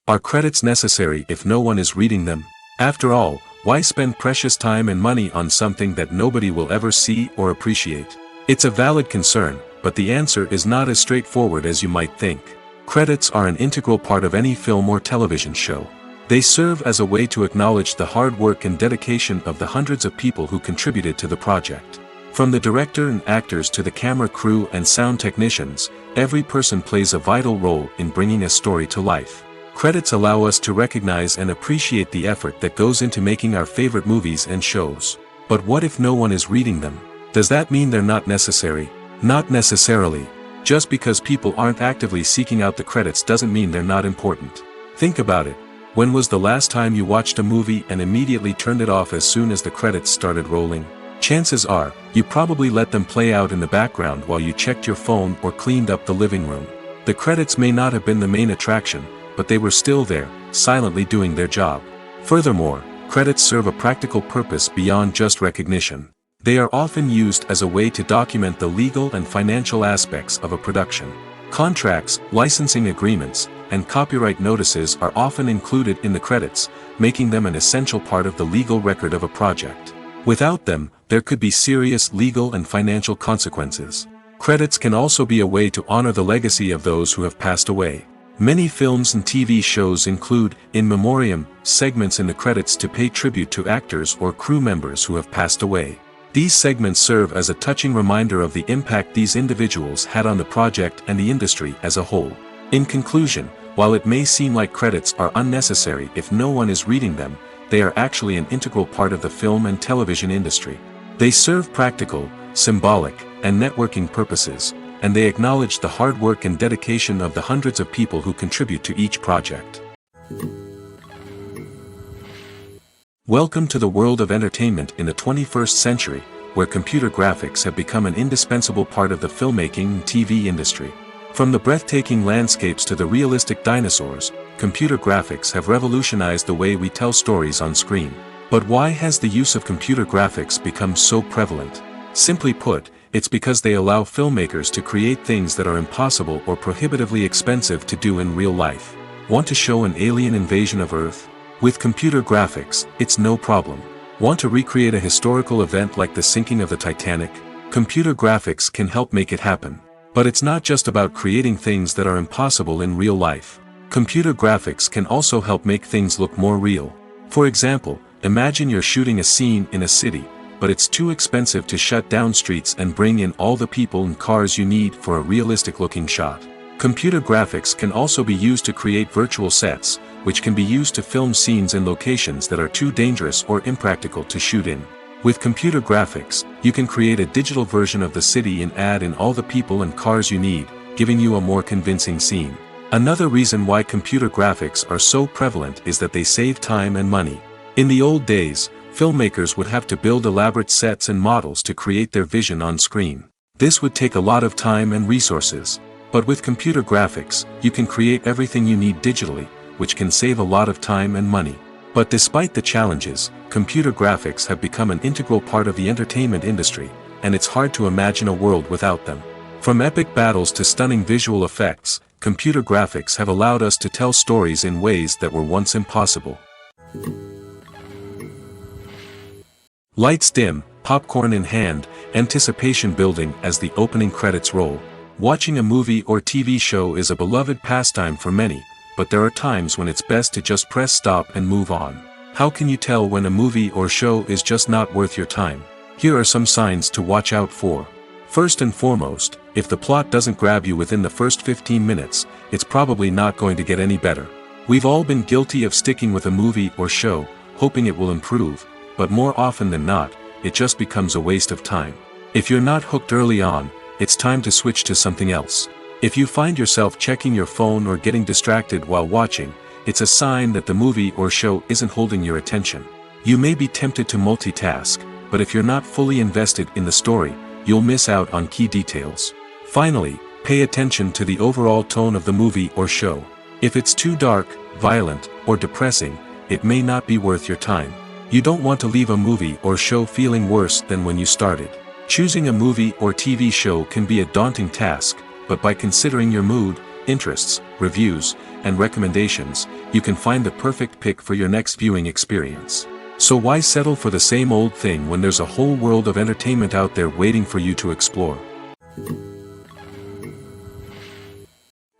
Are credits necessary if no one is reading them? After all, why spend precious time and money on something that nobody will ever see or appreciate? It's a valid concern, but the answer is not as straightforward as you might think. Credits are an integral part of any film or television show. They serve as a way to acknowledge the hard work and dedication of the hundreds of people who contributed to the project. From the director and actors to the camera crew and sound technicians, every person plays a vital role in bringing a story to life. Credits allow us to recognize and appreciate the effort that goes into making our favorite movies and shows. But what if no one is reading them? Does that mean they're not necessary? Not necessarily. Just because people aren't actively seeking out the credits doesn't mean they're not important. Think about it. When was the last time you watched a movie and immediately turned it off as soon as the credits started rolling? Chances are, you probably let them play out in the background while you checked your phone or cleaned up the living room. The credits may not have been the main attraction, but they were still there, silently doing their job. Furthermore, credits serve a practical purpose beyond just recognition. They are often used as a way to document the legal and financial aspects of a production. Contracts, licensing agreements, and copyright notices are often included in the credits, making them an essential part of the legal record of a project. Without them, there could be serious legal and financial consequences. Credits can also be a way to honor the legacy of those who have passed away. Many films and TV shows include in memoriam segments in the credits to pay tribute to actors or crew members who have passed away. These segments serve as a touching reminder of the impact these individuals had on the project and the industry as a whole. In conclusion, while it may seem like credits are unnecessary if no one is reading them, they are actually an integral part of the film and television industry. They serve practical, symbolic, and networking purposes, and they acknowledge the hard work and dedication of the hundreds of people who contribute to each project. Welcome to the world of entertainment in the 21st century, where computer graphics have become an indispensable part of the filmmaking and TV industry. From the breathtaking landscapes to the realistic dinosaurs, computer graphics have revolutionized the way we tell stories on screen. But why has the use of computer graphics become so prevalent? Simply put, it's because they allow filmmakers to create things that are impossible or prohibitively expensive to do in real life. Want to show an alien invasion of Earth? With computer graphics, it's no problem. Want to recreate a historical event like the sinking of the Titanic? Computer graphics can help make it happen. But it's not just about creating things that are impossible in real life. Computer graphics can also help make things look more real. For example, imagine you're shooting a scene in a city, but it's too expensive to shut down streets and bring in all the people and cars you need for a realistic-looking shot. Computer graphics can also be used to create virtual sets, which can be used to film scenes in locations that are too dangerous or impractical to shoot in. With computer graphics, you can create a digital version of the city and add in all the people and cars you need, giving you a more convincing scene. Another reason why computer graphics are so prevalent is that they save time and money. In the old days, filmmakers would have to build elaborate sets and models to create their vision on screen. This would take a lot of time and resources. But with computer graphics, you can create everything you need digitally, which can save a lot of time and money. But despite the challenges, computer graphics have become an integral part of the entertainment industry, and it's hard to imagine a world without them. From epic battles to stunning visual effects, computer graphics have allowed us to tell stories in ways that were once impossible. Lights dim, popcorn in hand, anticipation building as the opening credits roll. Watching a movie or TV show is a beloved pastime for many, but there are times when it's best to just press stop and move on. How can you tell when a movie or show is just not worth your time? Here are some signs to watch out for. First and foremost, if the plot doesn't grab you within the first 15 minutes, it's probably not going to get any better. We've all been guilty of sticking with a movie or show, hoping it will improve, but more often than not, it just becomes a waste of time. If you're not hooked early on, it's time to switch to something else. If you find yourself checking your phone or getting distracted while watching, it's a sign that the movie or show isn't holding your attention. You may be tempted to multitask, but if you're not fully invested in the story, you'll miss out on key details. Finally, pay attention to the overall tone of the movie or show. If it's too dark, violent, or depressing, it may not be worth your time. You don't want to leave a movie or show feeling worse than when you started. Choosing a movie or TV show can be a daunting task, but by considering your mood, interests, reviews, and recommendations, you can find the perfect pick for your next viewing experience. So why settle for the same old thing when there's a whole world of entertainment out there waiting for you to explore?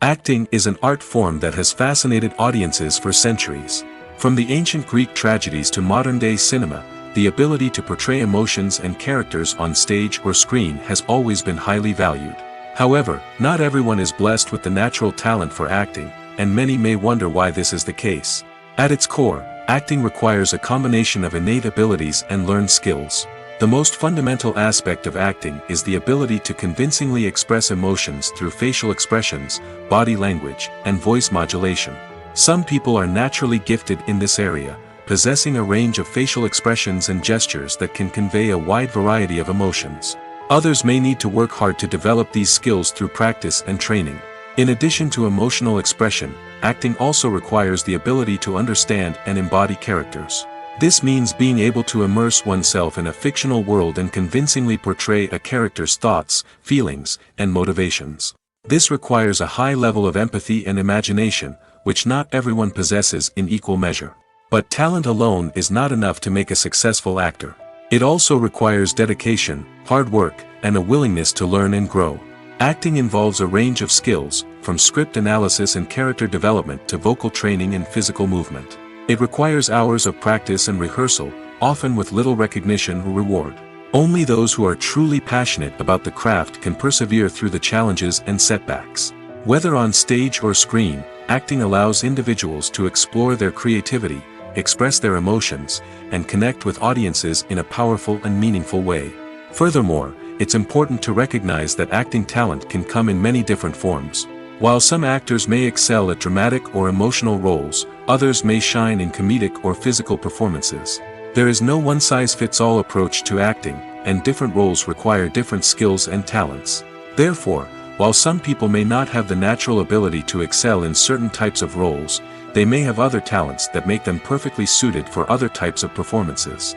Acting is an art form that has fascinated audiences for centuries. From the ancient Greek tragedies to modern-day cinema, the ability to portray emotions and characters on stage or screen has always been highly valued. However, not everyone is blessed with the natural talent for acting, and many may wonder why this is the case. At its core, acting requires a combination of innate abilities and learned skills. The most fundamental aspect of acting is the ability to convincingly express emotions through facial expressions, body language, and voice modulation. Some people are naturally gifted in this area, possessing a range of facial expressions and gestures that can convey a wide variety of emotions. Others may need to work hard to develop these skills through practice and training. In addition to emotional expression, acting also requires the ability to understand and embody characters. This means being able to immerse oneself in a fictional world and convincingly portray a character's thoughts, feelings, and motivations. This requires a high level of empathy and imagination, which not everyone possesses in equal measure. But talent alone is not enough to make a successful actor. It also requires dedication, hard work, and a willingness to learn and grow. Acting involves a range of skills, from script analysis and character development to vocal training and physical movement. It requires hours of practice and rehearsal, often with little recognition or reward. Only those who are truly passionate about the craft can persevere through the challenges and setbacks. Whether on stage or screen, acting allows individuals to explore their creativity, express their emotions, and connect with audiences in a powerful and meaningful way. Furthermore, it's important to recognize that acting talent can come in many different forms. While some actors may excel at dramatic or emotional roles, others may shine in comedic or physical performances. There is no one-size-fits-all approach to acting, and different roles require different skills and talents. Therefore, while some people may not have the natural ability to excel in certain types of roles, they may have other talents that make them perfectly suited for other types of performances.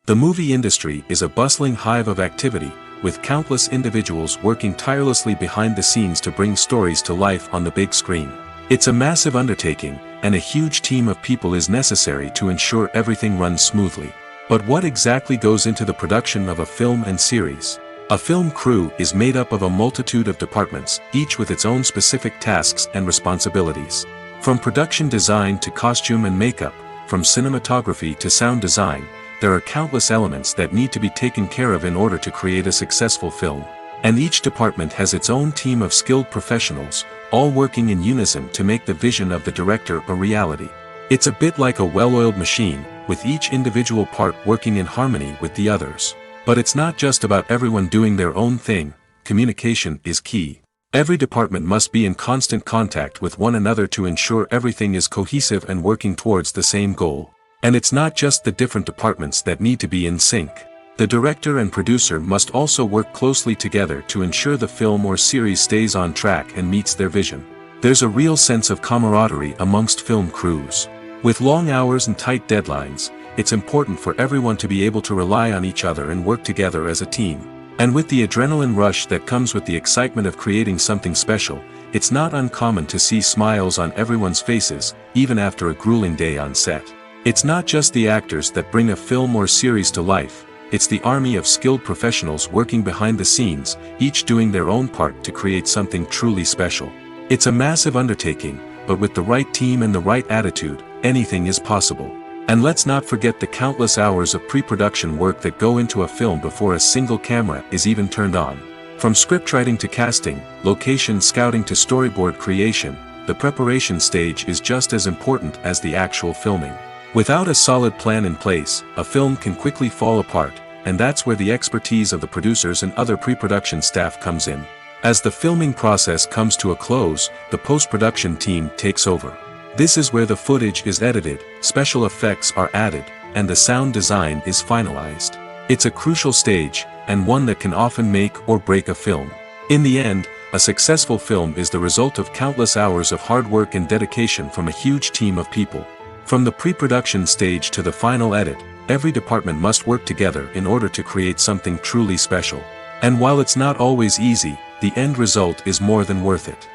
The movie industry is a bustling hive of activity, with countless individuals working tirelessly behind the scenes to bring stories to life on the big screen. It's a massive undertaking, and a huge team of people is necessary to ensure everything runs smoothly. But what exactly goes into the production of a film and series? A film crew is made up of a multitude of departments, each with its own specific tasks and responsibilities. From production design to costume and makeup, from cinematography to sound design, there are countless elements that need to be taken care of in order to create a successful film. And each department has its own team of skilled professionals, all working in unison to make the vision of the director a reality. It's a bit like a well-oiled machine, with each individual part working in harmony with the others. But it's not just about everyone doing their own thing. Communication is key. Every department must be in constant contact with one another to ensure everything is cohesive and working towards the same goal. And it's not just the different departments that need to be in sync. The director and producer must also work closely together to ensure the film or series stays on track and meets their vision. There's a real sense of camaraderie amongst film crews. With long hours and tight deadlines, it's important for everyone to be able to rely on each other and work together as a team. And with the adrenaline rush that comes with the excitement of creating something special, it's not uncommon to see smiles on everyone's faces, even after a grueling day on set. It's not just the actors that bring a film or series to life, it's the army of skilled professionals working behind the scenes, each doing their own part to create something truly special. It's a massive undertaking, but with the right team and the right attitude, anything is possible. And let's not forget the countless hours of pre-production work that go into a film before a single camera is even turned on. From scriptwriting to casting, location scouting to storyboard creation, the preparation stage is just as important as the actual filming. Without a solid plan in place, a film can quickly fall apart, and that's where the expertise of the producers and other pre-production staff comes in. As the filming process comes to a close, the post-production team takes over. This is where the footage is edited, special effects are added, and the sound design is finalized. It's a crucial stage, and one that can often make or break a film. In the end, a successful film is the result of countless hours of hard work and dedication from a huge team of people. From the pre-production stage to the final edit, every department must work together in order to create something truly special. And while it's not always easy, the end result is more than worth it.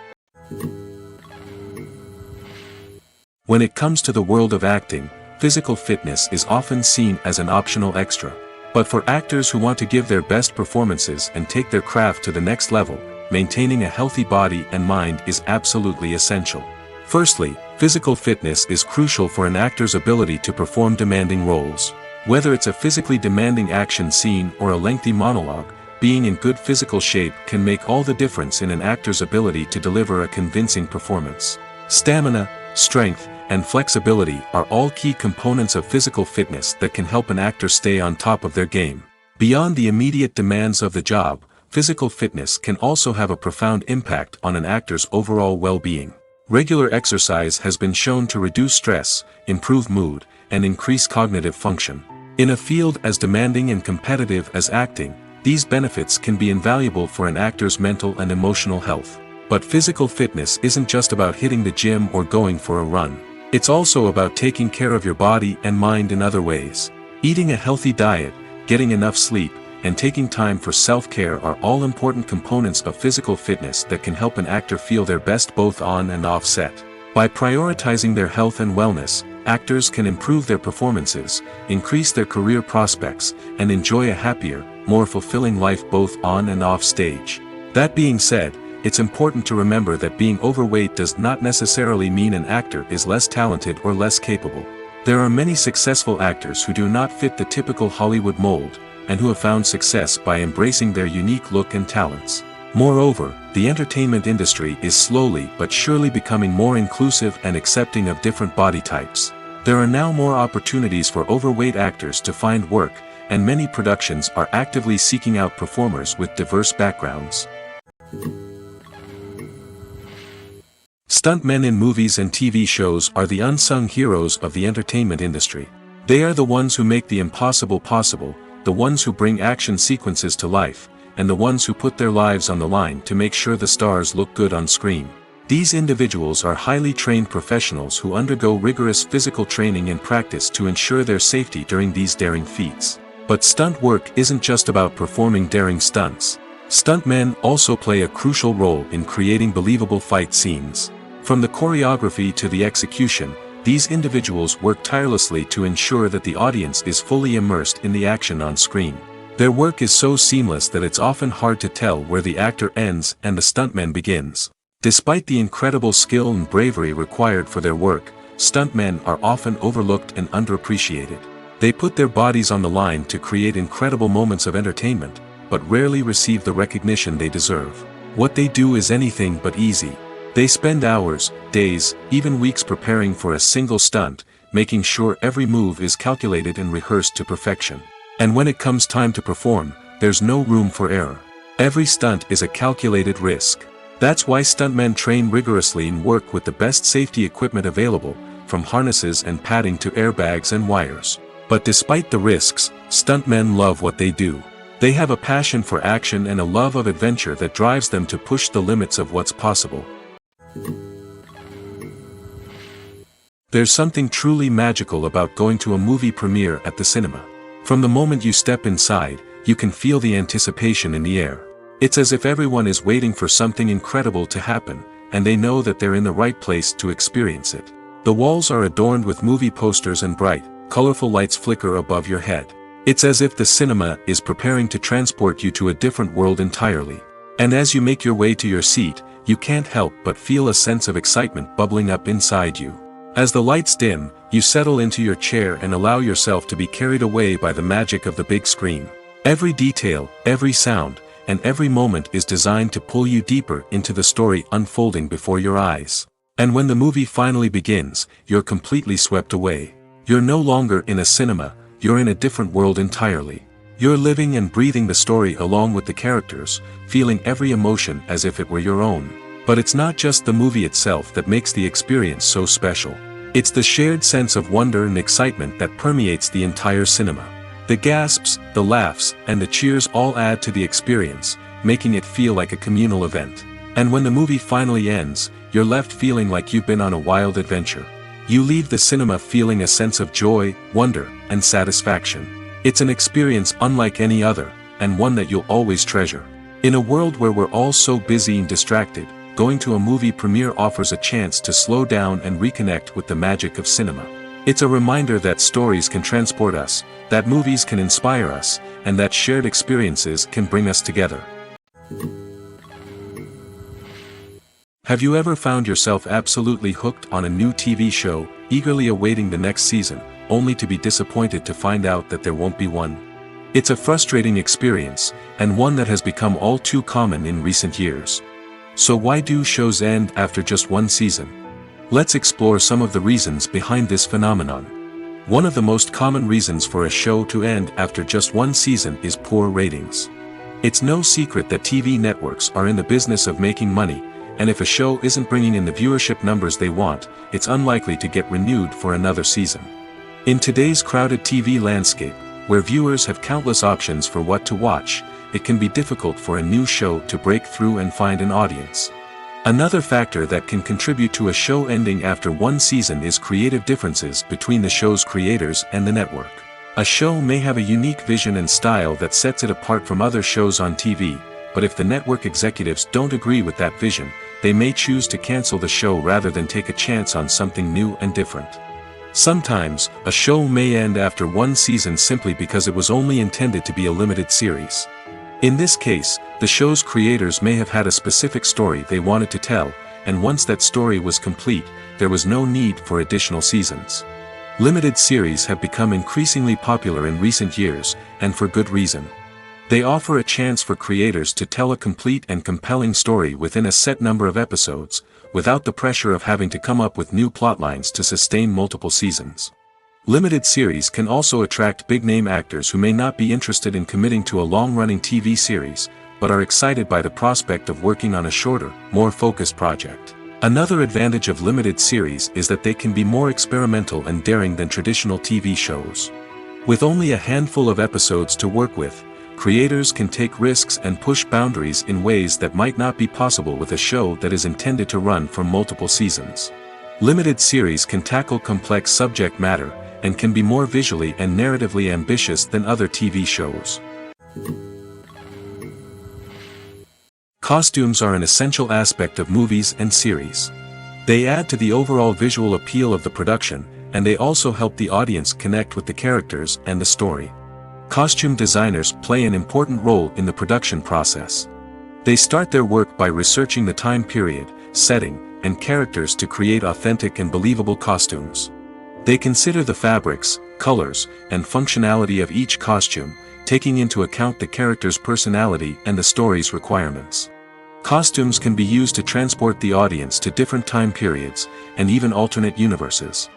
When it comes to the world of acting, physical fitness is often seen as an optional extra. But for actors who want to give their best performances and take their craft to the next level, maintaining a healthy body and mind is absolutely essential. Firstly, physical fitness is crucial for an actor's ability to perform demanding roles. Whether it's a physically demanding action scene or a lengthy monologue, being in good physical shape can make all the difference in an actor's ability to deliver a convincing performance. Stamina, strength, and flexibility are all key components of physical fitness that can help an actor stay on top of their game. Beyond the immediate demands of the job, physical fitness can also have a profound impact on an actor's overall well-being. Regular exercise has been shown to reduce stress, improve mood, and increase cognitive function. In a field as demanding and competitive as acting, these benefits can be invaluable for an actor's mental and emotional health. But physical fitness isn't just about hitting the gym or going for a run. It's also about taking care of your body and mind in other ways. Eating a healthy diet, getting enough sleep, and taking time for self-care are all important components of physical fitness that can help an actor feel their best both on and off set. By prioritizing their health and wellness, actors can improve their performances, increase their career prospects, and enjoy a happier, more fulfilling life both on and off stage. That being said, it's important to remember that being overweight does not necessarily mean an actor is less talented or less capable. There are many successful actors who do not fit the typical Hollywood mold, and who have found success by embracing their unique look and talents. Moreover, the entertainment industry is slowly but surely becoming more inclusive and accepting of different body types. There are now more opportunities for overweight actors to find work, and many productions are actively seeking out performers with diverse backgrounds. Stuntmen in movies and TV shows are the unsung heroes of the entertainment industry. They are the ones who make the impossible possible, the ones who bring action sequences to life, and the ones who put their lives on the line to make sure the stars look good on screen. These individuals are highly trained professionals who undergo rigorous physical training and practice to ensure their safety during these daring feats. But stunt work isn't just about performing daring stunts. Stuntmen also play a crucial role in creating believable fight scenes. From the choreography to the execution, these individuals work tirelessly to ensure that the audience is fully immersed in the action on screen. Their work is so seamless that it's often hard to tell where the actor ends and the stuntman begins. Despite the incredible skill and bravery required for their work, stuntmen are often overlooked and underappreciated. They put their bodies on the line to create incredible moments of entertainment, but rarely receive the recognition they deserve. What they do is anything but easy. They spend hours, days, even weeks preparing for a single stunt, making sure every move is calculated and rehearsed to perfection. And when it comes time to perform, there's no room for error. Every stunt is a calculated risk. That's why stuntmen train rigorously and work with the best safety equipment available, from harnesses and padding to airbags and wires. But despite the risks, stuntmen love what they do. They have a passion for action and a love of adventure that drives them to push the limits of what's possible. There's something truly magical about going to a movie premiere at the cinema. From the moment you step inside, you can feel the anticipation in the air. It's as if everyone is waiting for something incredible to happen, and they know that they're in the right place to experience it. The walls are adorned with movie posters and bright, colorful lights flicker above your head. It's as if the cinema is preparing to transport you to a different world entirely. And as you make your way to your seat, you can't help but feel a sense of excitement bubbling up inside you. As the lights dim, you settle into your chair and allow yourself to be carried away by the magic of the big screen. Every detail, every sound, and every moment is designed to pull you deeper into the story unfolding before your eyes. And when the movie finally begins, you're completely swept away. You're no longer in a cinema, you're in a different world entirely. You're living and breathing the story along with the characters, feeling every emotion as if it were your own. But it's not just the movie itself that makes the experience so special. It's the shared sense of wonder and excitement that permeates the entire cinema. The gasps, the laughs, and the cheers all add to the experience, making it feel like a communal event. And when the movie finally ends, you're left feeling like you've been on a wild adventure. You leave the cinema feeling a sense of joy, wonder, and satisfaction. It's an experience unlike any other, and one that you'll always treasure. In a world where we're all so busy and distracted, going to a movie premiere offers a chance to slow down and reconnect with the magic of cinema. It's a reminder that stories can transport us, that movies can inspire us, and that shared experiences can bring us together. Have you ever found yourself absolutely hooked on a new TV show, eagerly awaiting the next season, only to be disappointed to find out that there won't be one? It's a frustrating experience, and one that has become all too common in recent years. So why do shows end after just one season? Let's explore some of the reasons behind this phenomenon. One of the most common reasons for a show to end after just one season is poor ratings. It's no secret that TV networks are in the business of making money, and if a show isn't bringing in the viewership numbers they want, it's unlikely to get renewed for another season. In today's crowded TV landscape, where viewers have countless options for what to watch, it can be difficult for a new show to break through and find an audience. Another factor that can contribute to a show ending after one season is creative differences between the show's creators and the network. A show may have a unique vision and style that sets it apart from other shows on TV, but if the network executives don't agree with that vision, they may choose to cancel the show rather than take a chance on something new and different. Sometimes, a show may end after one season simply because it was only intended to be a limited series. In this case, the show's creators may have had a specific story they wanted to tell, and once that story was complete, there was no need for additional seasons. Limited series have become increasingly popular in recent years, and for good reason. They offer a chance for creators to tell a complete and compelling story within a set number of episodes, without the pressure of having to come up with new plotlines to sustain multiple seasons. Limited series can also attract big-name actors who may not be interested in committing to a long-running TV series, but are excited by the prospect of working on a shorter, more focused project. Another advantage of limited series is that they can be more experimental and daring than traditional TV shows. With only a handful of episodes to work with, creators can take risks and push boundaries in ways that might not be possible with a show that is intended to run for multiple seasons. Limited series can tackle complex subject matter, and can be more visually and narratively ambitious than other TV shows. Costumes are an essential aspect of movies and series. They add to the overall visual appeal of the production, and they also help the audience connect with the characters and the story. Costume designers play an important role in the production process. They start their work by researching the time period, setting, and characters to create authentic and believable costumes. They consider the fabrics, colors, and functionality of each costume, taking into account the character's personality and the story's requirements. Costumes can be used to transport the audience to different time periods, and even alternate universes.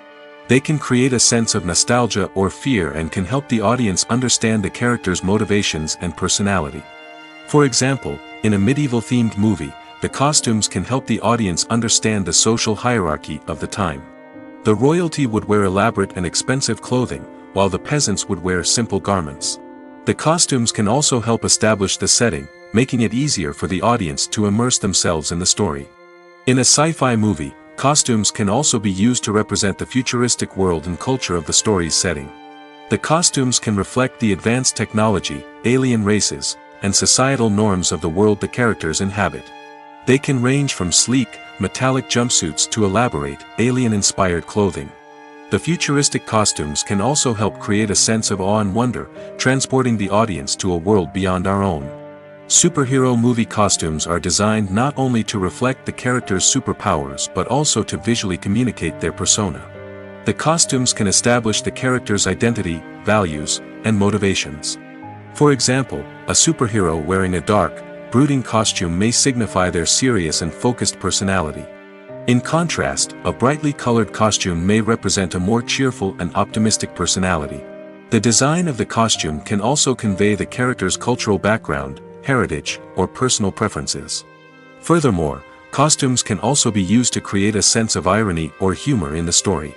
They can create a sense of nostalgia or fear and can help the audience understand the character's motivations and personality. For example, in a medieval-themed movie, the costumes can help the audience understand the social hierarchy of the time. The royalty would wear elaborate and expensive clothing, while the peasants would wear simple garments. The costumes can also help establish the setting, making it easier for the audience to immerse themselves in the story. In a sci-fi movie, costumes can also be used to represent the futuristic world and culture of the story's setting. The costumes can reflect the advanced technology, alien races, and societal norms of the world the characters inhabit. They can range from sleek, metallic jumpsuits to elaborate, alien-inspired clothing. The futuristic costumes can also help create a sense of awe and wonder, transporting the audience to a world beyond our own. Superhero movie costumes are designed not only to reflect the character's superpowers but also to visually communicate their persona. The costumes can establish the character's identity, values, and motivations. For example, a superhero wearing a dark, brooding costume may signify their serious and focused personality. In contrast, a brightly colored costume may represent a more cheerful and optimistic personality. The design of the costume can also convey the character's cultural background, heritage, or personal preferences. Furthermore, costumes can also be used to create a sense of irony or humor in the story.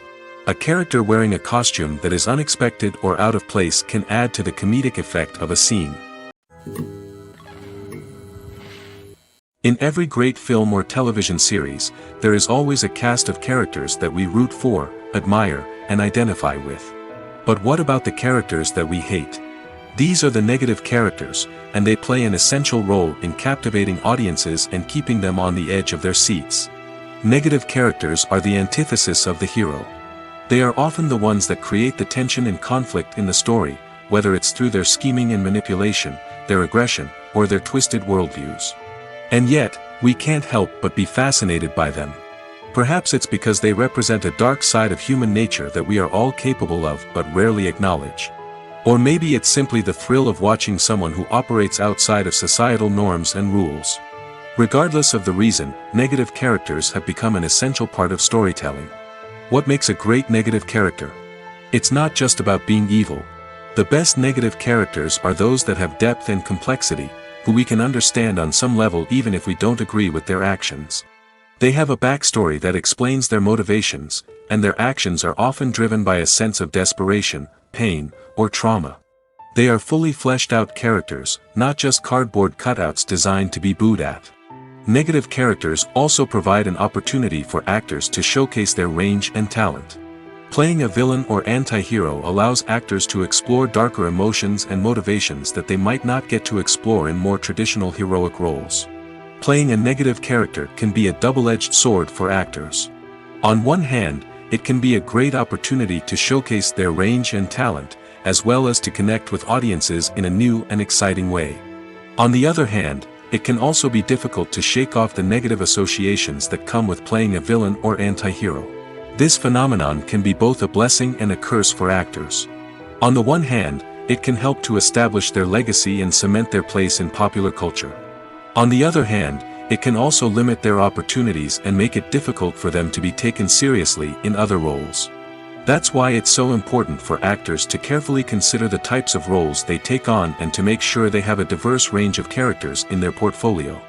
A character wearing a costume that is unexpected or out of place can add to the comedic effect of a scene. In every great film or television series, there is always a cast of characters that we root for, admire, and identify with. But what about the characters that we hate? These are the negative characters, and they play an essential role in captivating audiences and keeping them on the edge of their seats. Negative characters are the antithesis of the hero. They are often the ones that create the tension and conflict in the story, whether it's through their scheming and manipulation, their aggression, or their twisted worldviews. And yet, we can't help but be fascinated by them. Perhaps it's because they represent a dark side of human nature that we are all capable of but rarely acknowledge. Or maybe it's simply the thrill of watching someone who operates outside of societal norms and rules. Regardless of the reason, negative characters have become an essential part of storytelling. What makes a great negative character? It's not just about being evil. The best negative characters are those that have depth and complexity, who we can understand on some level even if we don't agree with their actions. They have a backstory that explains their motivations, and their actions are often driven by a sense of desperation, pain, or trauma. They are fully fleshed out characters, not just cardboard cutouts designed to be booed at. Negative characters also provide an opportunity for actors to showcase their range and talent. Playing a villain or anti-hero allows actors to explore darker emotions and motivations that they might not get to explore in more traditional heroic roles. Playing a negative character can be a double-edged sword for actors. On one hand, it can be a great opportunity to showcase their range and talent, as well as to connect with audiences in a new and exciting way. On the other hand, it can also be difficult to shake off the negative associations that come with playing a villain or anti-hero. This phenomenon can be both a blessing and a curse for actors. On the one hand, it can help to establish their legacy and cement their place in popular culture. On the other hand, it can also limit their opportunities and make it difficult for them to be taken seriously in other roles. That's why it's so important for actors to carefully consider the types of roles they take on and to make sure they have a diverse range of characters in their portfolio.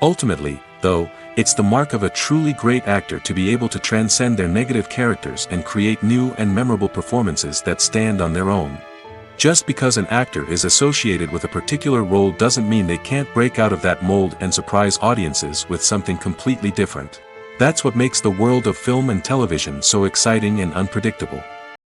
Ultimately, though, it's the mark of a truly great actor to be able to transcend their negative characters and create new and memorable performances that stand on their own. Just because an actor is associated with a particular role doesn't mean they can't break out of that mold and surprise audiences with something completely different. That's what makes the world of film and television so exciting and unpredictable.